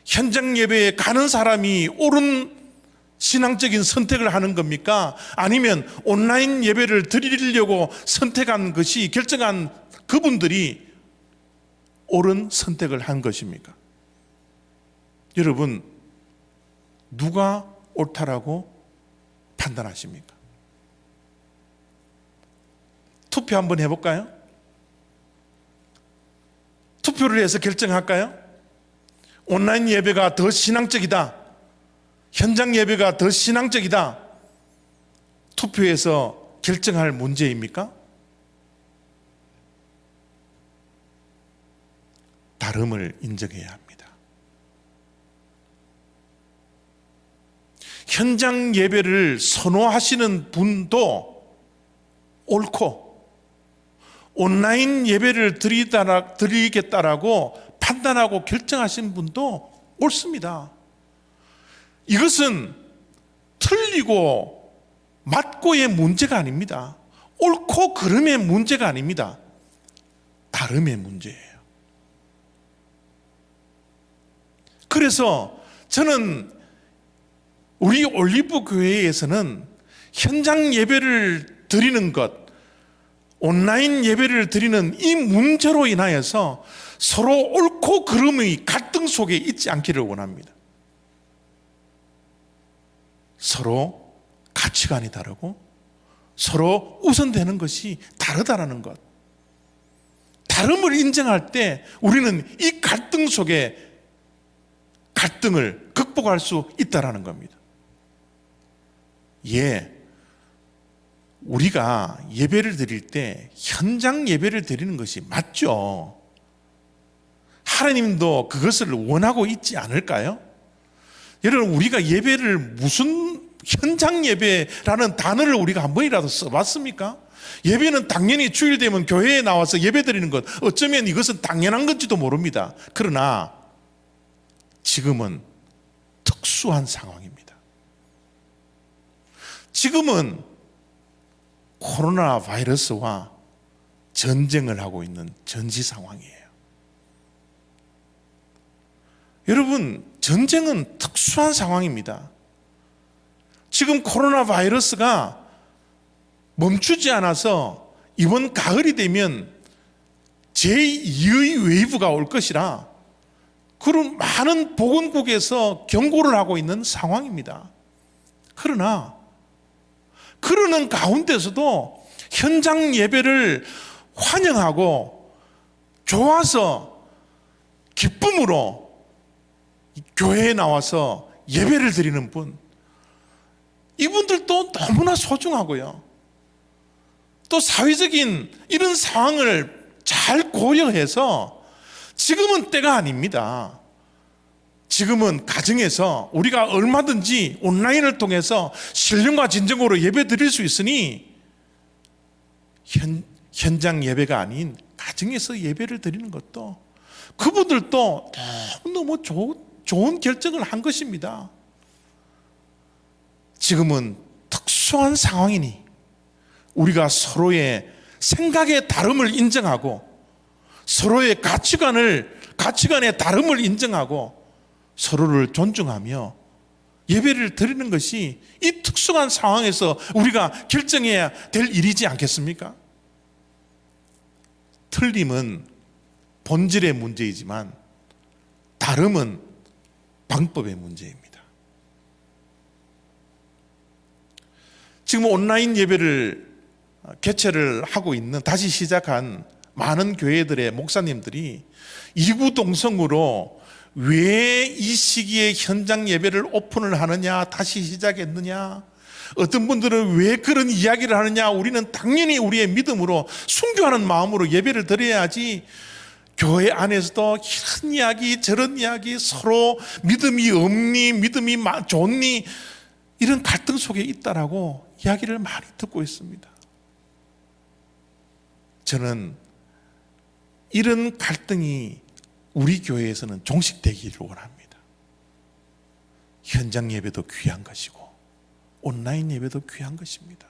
현장 예배에 가는 사람이 옳은 신앙적인 선택을 하는 겁니까? 아니면 온라인 예배를 드리려고 선택한 것이, 결정한 그분들이 옳은 선택을 한 것입니까? 여러분, 누가 옳다라고 판단하십니까? 투표 한번 해볼까요? 투표를 해서 결정할까요? 온라인 예배가 더 신앙적이다, 현장 예배가 더 신앙적이다, 투표해서 결정할 문제입니까? 다름을 인정해야 합니다. 현장 예배를 선호하시는 분도 옳고 온라인 예배를 드리겠다라고 판단하고 결정하신 분도 옳습니다. 이것은 틀리고 맞고의 문제가 아닙니다. 옳고 그름의 문제가 아닙니다. 다름의 문제예요. 그래서 저는 우리 올리브 교회에서는 현장 예배를 드리는 것, 온라인 예배를 드리는 이 문제로 인하여서 서로 옳고 그름의 갈등 속에 있지 않기를 원합니다. 서로 가치관이 다르고 서로 우선되는 것이 다르다라는 것. 다름을 인정할 때 우리는 이 갈등 속에 갈등을 극복할 수 있다라는 겁니다. 우리가 예배를 드릴 때 현장 예배를 드리는 것이 맞죠. 하나님도 그것을 원하고 있지 않을까요? 여러분, 우리가 예배를 무슨 현장 예배라는 단어를 우리가 한 번이라도 써봤습니까? 예배는 당연히 주일 되면 교회에 나와서 예배 드리는 것, 어쩌면 이것은 당연한 건지도 모릅니다. 그러나 지금은 특수한 상황입니다. 지금은 코로나 바이러스와 전쟁을 하고 있는 전시 상황이에요. 여러분, 전쟁은 특수한 상황입니다. 지금 코로나 바이러스가 멈추지 않아서 이번 가을이 되면 제2의 웨이브가 올 것이라 그런 많은 보건국에서 경고를 하고 있는 상황입니다. 그러나 그러는 가운데서도 현장 예배를 환영하고 좋아서 기쁨으로 교회에 나와서 예배를 드리는 분, 이분들도 너무나 소중하고요. 또 사회적인 이런 상황을 잘 고려해서 지금은 때가 아닙니다. 지금은 가정에서 우리가 얼마든지 온라인을 통해서 신령과 진정으로 예배 드릴 수 있으니 현장 예배가 아닌 가정에서 예배를 드리는 것도 그분들도 너무 좋은 결정을 한 것입니다. 지금은 특수한 상황이니 우리가 서로의 생각의 다름을 인정하고 서로의 가치관의 다름을 인정하고 서로를 존중하며 예배를 드리는 것이 이 특수한 상황에서 우리가 결정해야 될 일이지 않겠습니까? 틀림은 본질의 문제이지만 다름은 방법의 문제입니다. 지금 온라인 예배를 개최를 하고 있는, 다시 시작한 많은 교회들의 목사님들이 이구동성으로 왜 이 시기에 현장 예배를 오픈을 하느냐, 다시 시작했느냐, 어떤 분들은 왜 그런 이야기를 하느냐, 우리는 당연히 우리의 믿음으로 순교하는 마음으로 예배를 드려야지, 교회 안에서도 이런 이야기 저런 이야기, 서로 믿음이 없니 믿음이 좋니, 이런 갈등 속에 있다라고 이야기를 많이 듣고 있습니다. 저는 이런 갈등이 우리 교회에서는 종식되기를 원합니다. 현장 예배도 귀한 것이고 온라인 예배도 귀한 것입니다.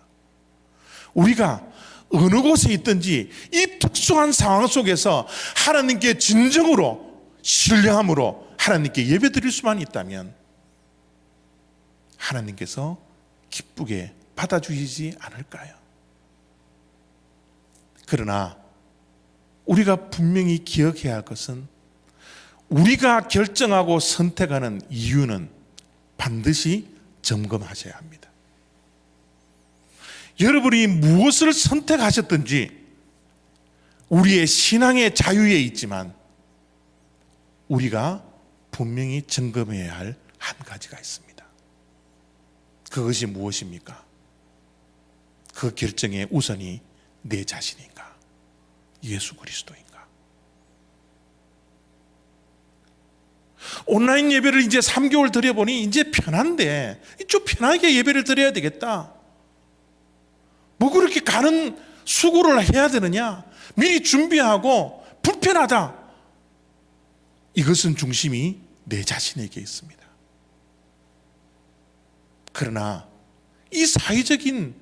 우리가 어느 곳에 있든지 이 특수한 상황 속에서 하나님께 진정으로 신뢰함으로 하나님께 예배 드릴 수만 있다면 하나님께서 기쁘게 받아주시지 않을까요? 그러나 우리가 분명히 기억해야 할 것은 우리가 결정하고 선택하는 이유는 반드시 점검하셔야 합니다. 여러분이 무엇을 선택하셨든지 우리의 신앙의 자유에 있지만 우리가 분명히 점검해야 할 한 가지가 있습니다. 그것이 무엇입니까? 그 결정의 우선이 내 자신인가? 예수 그리스도인가? 온라인 예배를 이제 3개월 드려보니 이제 편한데 좀 편하게 예배를 드려야 되겠다. 뭐 그렇게 가는 수고를 해야 되느냐? 미리 준비하고 불편하다. 이것은 중심이 내 자신에게 있습니다. 그러나 이 사회적인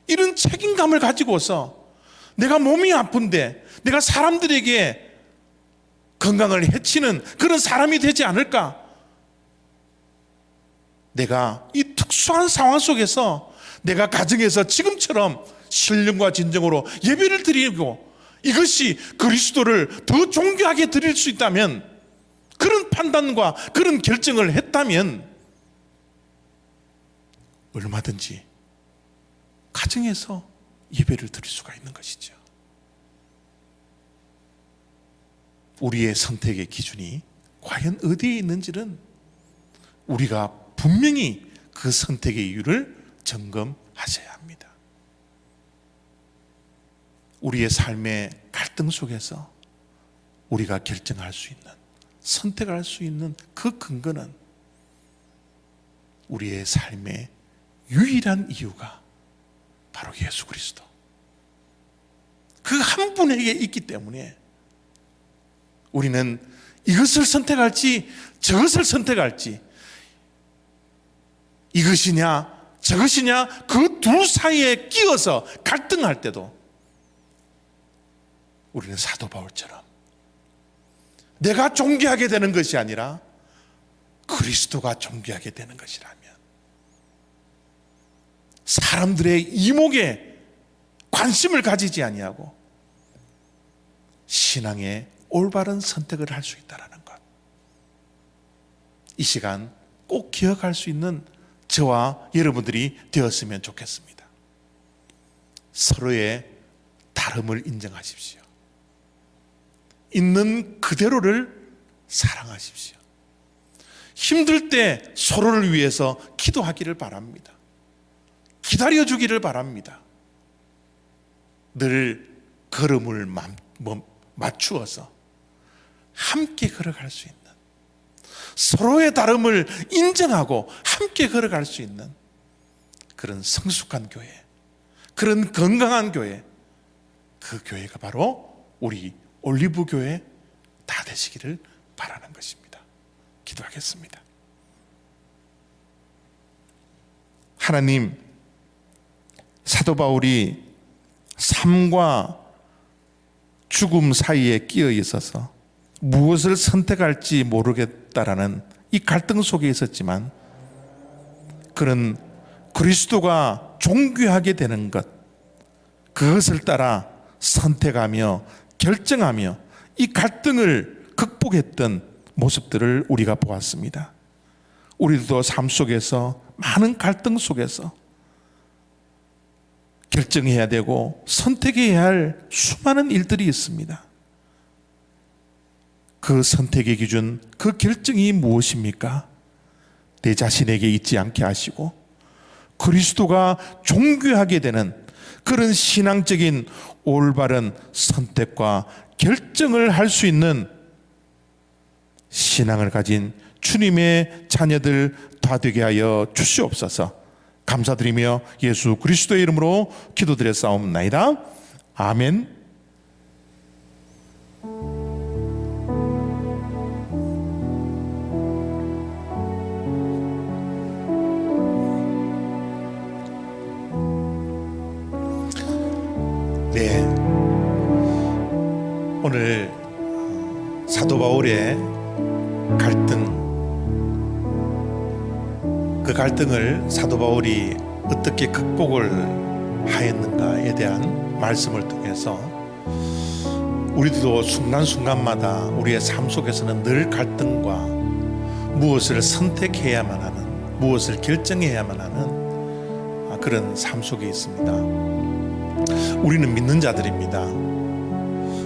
이런 책임감을 가지고서 내가 몸이 아픈데 내가 사람들에게 건강을 해치는 그런 사람이 되지 않을까? 내가 이 특수한 상황 속에서 내가 가정에서 지금처럼 신령과 진정으로 예배를 드리고 이것이 그리스도를 더 존귀하게 드릴 수 있다면, 그런 판단과 그런 결정을 했다면 얼마든지 가정에서 예배를 드릴 수가 있는 것이죠. 우리의 선택의 기준이 과연 어디에 있는지는 우리가 분명히 그 선택의 이유를 점검하셔야 합니다. 우리의 삶의 갈등 속에서 우리가 결정할 수 있는, 선택할 수 있는 그 근거는 우리의 삶의 유일한 이유가 바로 예수 그리스도, 그 한 분에게 있기 때문에 우리는 이것을 선택할지 저것을 선택할지, 이것이냐 저것이냐 그 둘 사이에 끼어서 갈등할 때도 우리는 사도 바울처럼 내가 존귀하게 되는 것이 아니라 그리스도가 존귀하게 되는 것이라면, 사람들의 이목에 관심을 가지지 아니하고 신앙의 올바른 선택을 할 수 있다는 것, 이 시간 꼭 기억할 수 있는 저와 여러분들이 되었으면 좋겠습니다. 서로의 다름을 인정하십시오. 있는 그대로를 사랑하십시오. 힘들 때 서로를 위해서 기도하기를 바랍니다. 기다려주기를 바랍니다. 늘 걸음을 맞추어서 함께 걸어갈 수 있는, 서로의 다름을 인정하고 함께 걸어갈 수 있는 그런 성숙한 교회, 그런 건강한 교회, 그 교회가 바로 우리 올리브 교회 다 되시기를 바라는 것입니다. 기도하겠습니다. 하나님, 사도 바울이 삶과 죽음 사이에 끼어 있어서 무엇을 선택할지 모르겠다라는 이 갈등 속에 있었지만, 그런 그리스도가 존귀하게 되는 것, 그것을 따라 선택하며 결정하며 이 갈등을 극복했던 모습들을 우리가 보았습니다. 우리도 삶 속에서 많은 갈등 속에서 결정해야 되고 선택해야 할 수많은 일들이 있습니다. 그 선택의 기준, 그 결정이 무엇입니까? 내 자신에게 있지 않게 하시고 그리스도가 존귀하게 되는 그런 신앙적인 올바른 선택과 결정을 할 수 있는 신앙을 가진 주님의 자녀들 다 되게 하여 주시옵소서. 감사드리며 예수 그리스도의 이름으로 기도드렸사옵나이다. 아멘. 네, 오늘 사도 바울의 갈등, 그 갈등을 사도 바울이 어떻게 극복을 하였는가에 대한 말씀을 통해서 우리도 순간순간마다 우리의 삶 속에서는 늘 갈등과 무엇을 선택해야만 하는, 무엇을 결정해야만 하는 그런 삶 속에 있습니다. 우리는 믿는 자들입니다.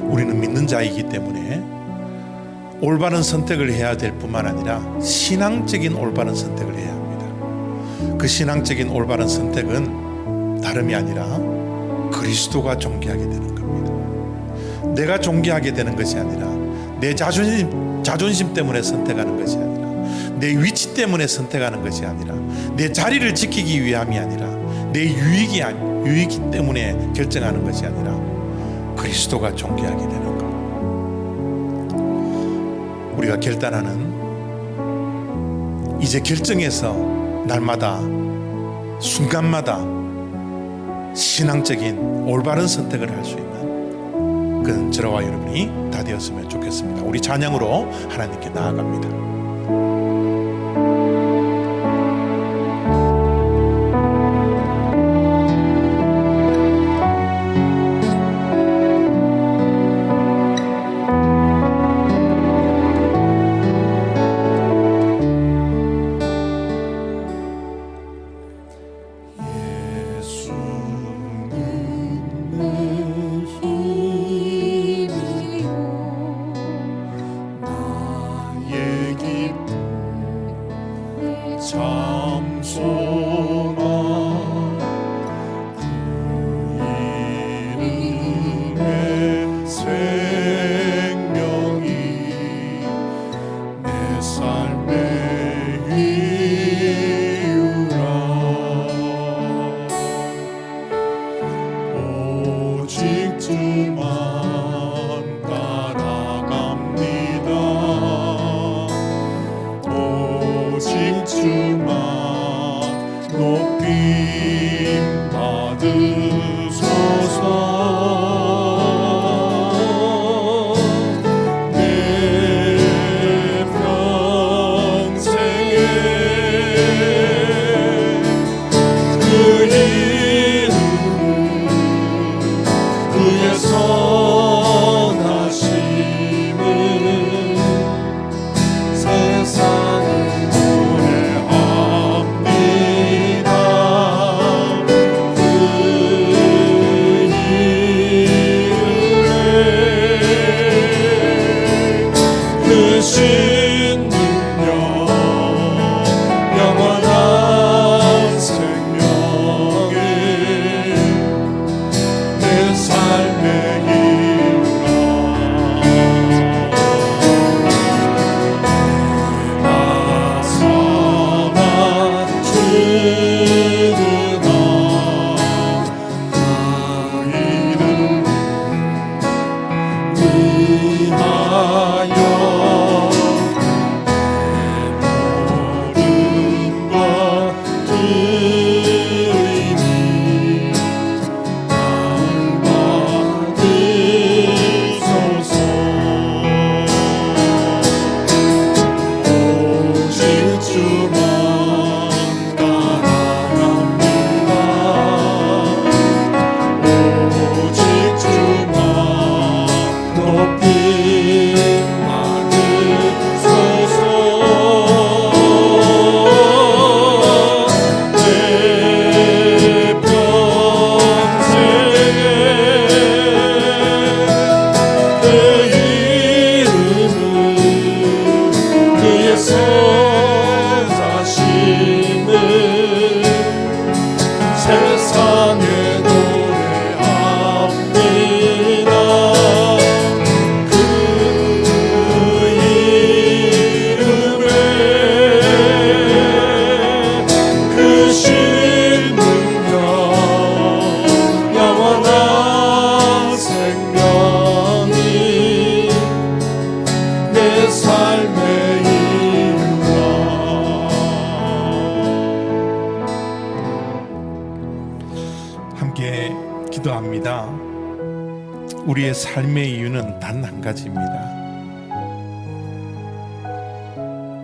우리는 믿는 자이기 때문에 올바른 선택을 해야 될 뿐만 아니라 신앙적인 올바른 선택을 해야 합니다. 그 신앙적인 올바른 선택은 다름이 아니라 그리스도가 존귀하게 되는 겁니다. 내가 존귀하게 되는 것이 아니라 내 자존심 때문에 선택하는 것이 아니라 내 위치 때문에 선택하는 것이 아니라 내 자리를 지키기 위함이 아니라 내 유익이 때문에 결정하는 것이 아니라 그리스도가 존귀하게 되는 것. 우리가 결단하는, 이제 결정해서 날마다 순간마다 신앙적인 올바른 선택을 할 수 있는 그런 저와 여러분이 다 되었으면 좋겠습니다. 우리 찬양으로 하나님께 나아갑니다.
예수
주만 따라갑니다. 오직 주만 높임 받으소서. 내 평생에 그 이름 그의 선하심을 세상에 노래합니다. 그 이름에 크신 능력 영원한 생명에 내 삶의 이유라. 나서나 주르나 그 이름 위하여 내 모든 것 드리니 받으소서. 오직 주만 따라갑니다. 오직 주만 높임 받으소서. 내 평생에 그 이름은 그의 선하심을 세상에 노래합니다. 그 이름에 크신 능력 영원한 생명이 내 삶의 이유라. 함께 기도합니다. 우리의 삶의 이유는 단 한 가지입니다.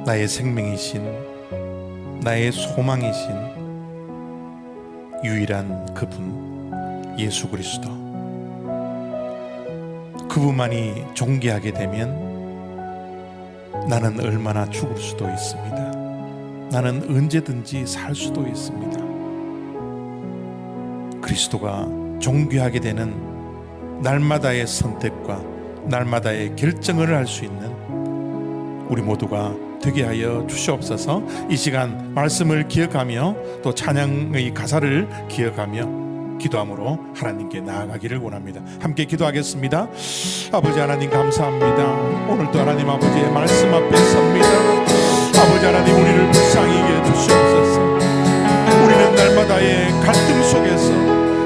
나의 생명이신, 나의 소망이신 유일한 그분 예수 그리스도. 그분만이 존귀하게 되면 나는 얼마나 죽을 수도 있습니다. 나는 언제든지 살 수도 있습니다. 그리스도가 존귀하게 되는 날마다의 선택과 날마다의 결정을 할 수 있는 우리 모두가 되게 하여 주시옵소서. 이 시간 말씀을 기억하며 또 찬양의 가사를 기억하며 기도함으로 하나님께 나아가기를 원합니다. 함께 기도하겠습니다. 아버지 하나님 감사합니다. 오늘도 하나님 아버지의 말씀 앞에 섭니다. 아버지 하나님 우리를 불쌍히 여겨 주시옵소서. 우리는 날마다의 갈등 속에서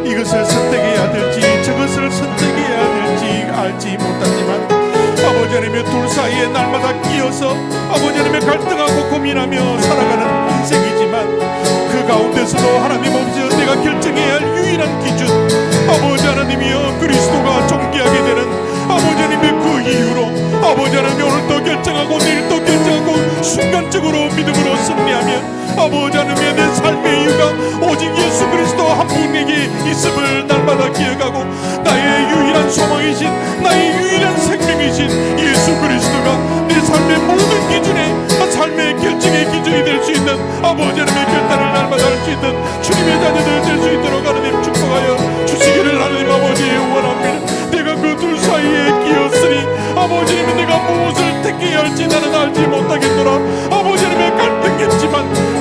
이것을 선택해야 될지 저것을 선택해야 될지 알지 못하지만 아버지 하나님의 둘 사이에 날마다 끼어서 아버지 하나님의 갈등하고 고민하며 살아가는 인생이지만 그 가운데서도 하나님 아버지 내가 결정해야 할 유일한 기준 아버지 하나님이여 그리스도가 존귀하게 되는 아버지 하나님의 그 이유로 아버지 하나님 오늘도 결정하고 내일도 결정하고 순간적으로 믿음으로 승리하며 아버지 하나님의 내 삶의 이유가 오직 예수 그리스도 한 분에게 있음을 날마다 기억하고 나의 유일한 소망이신 나의 유일한 생명이신 예수 그리스도가 내 삶의 모든 기준에 삶의 결정의 기준이 될 수 있는 아버지 하나님의 결단을 날마다 할 수 있는 주님의 자녀들 될 수 있도록 하나님 축복하여 주시기를 하나님 아버지 원합니다. 내가 그 둘 사이에 끼었으니 아버지 하나님 내가 무엇을 택해야 할지 나는 알지 못하겠노라. 아버지 하나님의 갈등했지만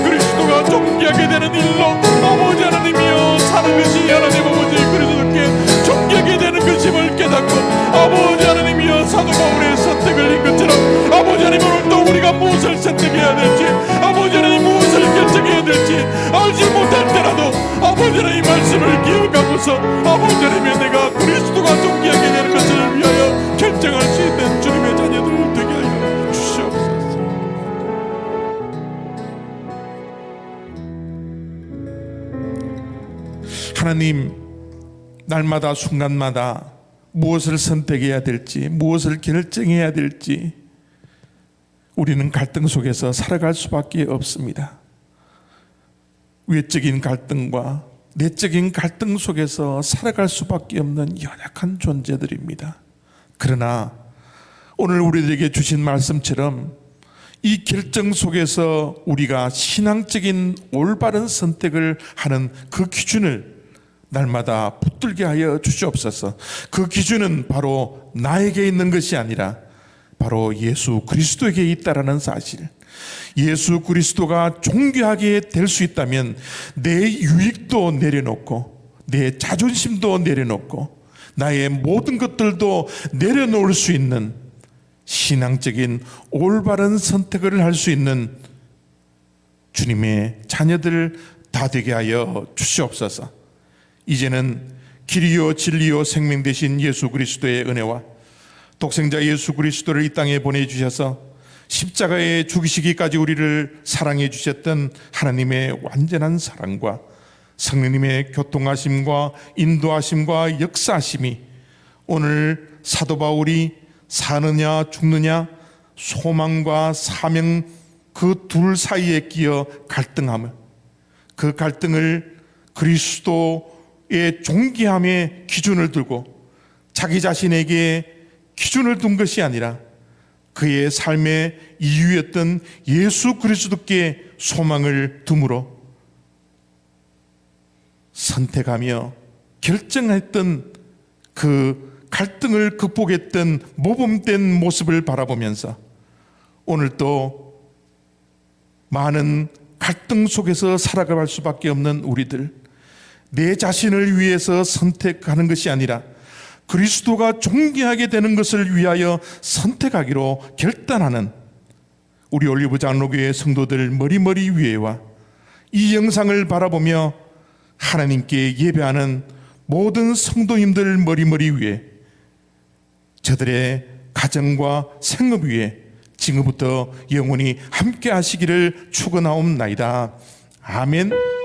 그리스도가 존귀하게 되는 일로 아버지 하나님이여 사는 것이 하나님 아버지 그리스도께 존귀하게 되는 것임을 깨닫고 하나님, 날마다 순간마다 무엇을 선택해야 될지, 무엇을 결정해야 될지 우리는 갈등 속에서 살아갈 수밖에 없습니다. 외적인 갈등과 내적인 갈등 속에서 살아갈 수밖에 없는 연약한 존재들입니다. 그러나 오늘 우리들에게 주신 말씀처럼 이 결정 속에서 우리가 신앙적인 올바른 선택을 하는 그 기준을 날마다 붙들게 하여 주시옵소서. 그 기준은 바로 나에게 있는 것이 아니라 바로 예수 그리스도에게 있다라는 사실. 예수 그리스도가 존귀하게 될 수 있다면 내 유익도 내려놓고 내 자존심도 내려놓고 나의 모든 것들도 내려놓을 수 있는 신앙적인 올바른 선택을 할 수 있는 주님의 자녀들 다 되게 하여 주시옵소서. 이제는 길이요 진리요 생명 되신 예수 그리스도의 은혜와 독생자 예수 그리스도를 이 땅에 보내주셔서 십자가에 죽이시기까지 우리를 사랑해 주셨던 하나님의 완전한 사랑과 성령님의 교통하심과 인도하심과 역사하심이 오늘 사도 바울이 사느냐 죽느냐 소망과 사명 그 둘 사이에 끼어 갈등함을, 그 갈등을 그리스도의 존귀함의 기준을 두고 자기 자신에게 기준을 둔 것이 아니라 그의 삶의 이유였던 예수 그리스도께 소망을 둠으로 선택하며 결정했던 그 갈등을 극복했던 모범된 모습을 바라보면서 오늘 또 많은 갈등 속에서 살아갈 수밖에 없는 우리들, 내 자신을 위해서 선택하는 것이 아니라 그리스도가 존귀하게 되는 것을 위하여 선택하기로 결단하는 우리 올리브 장로교회 성도들 머리머리 위에와 이 영상을 바라보며 하나님께 예배하는 모든 성도님들 머리머리 위에, 저들의 가정과 생업 위에 지금부터 영원히 함께 하시기를 축원하옵나이다. 아멘.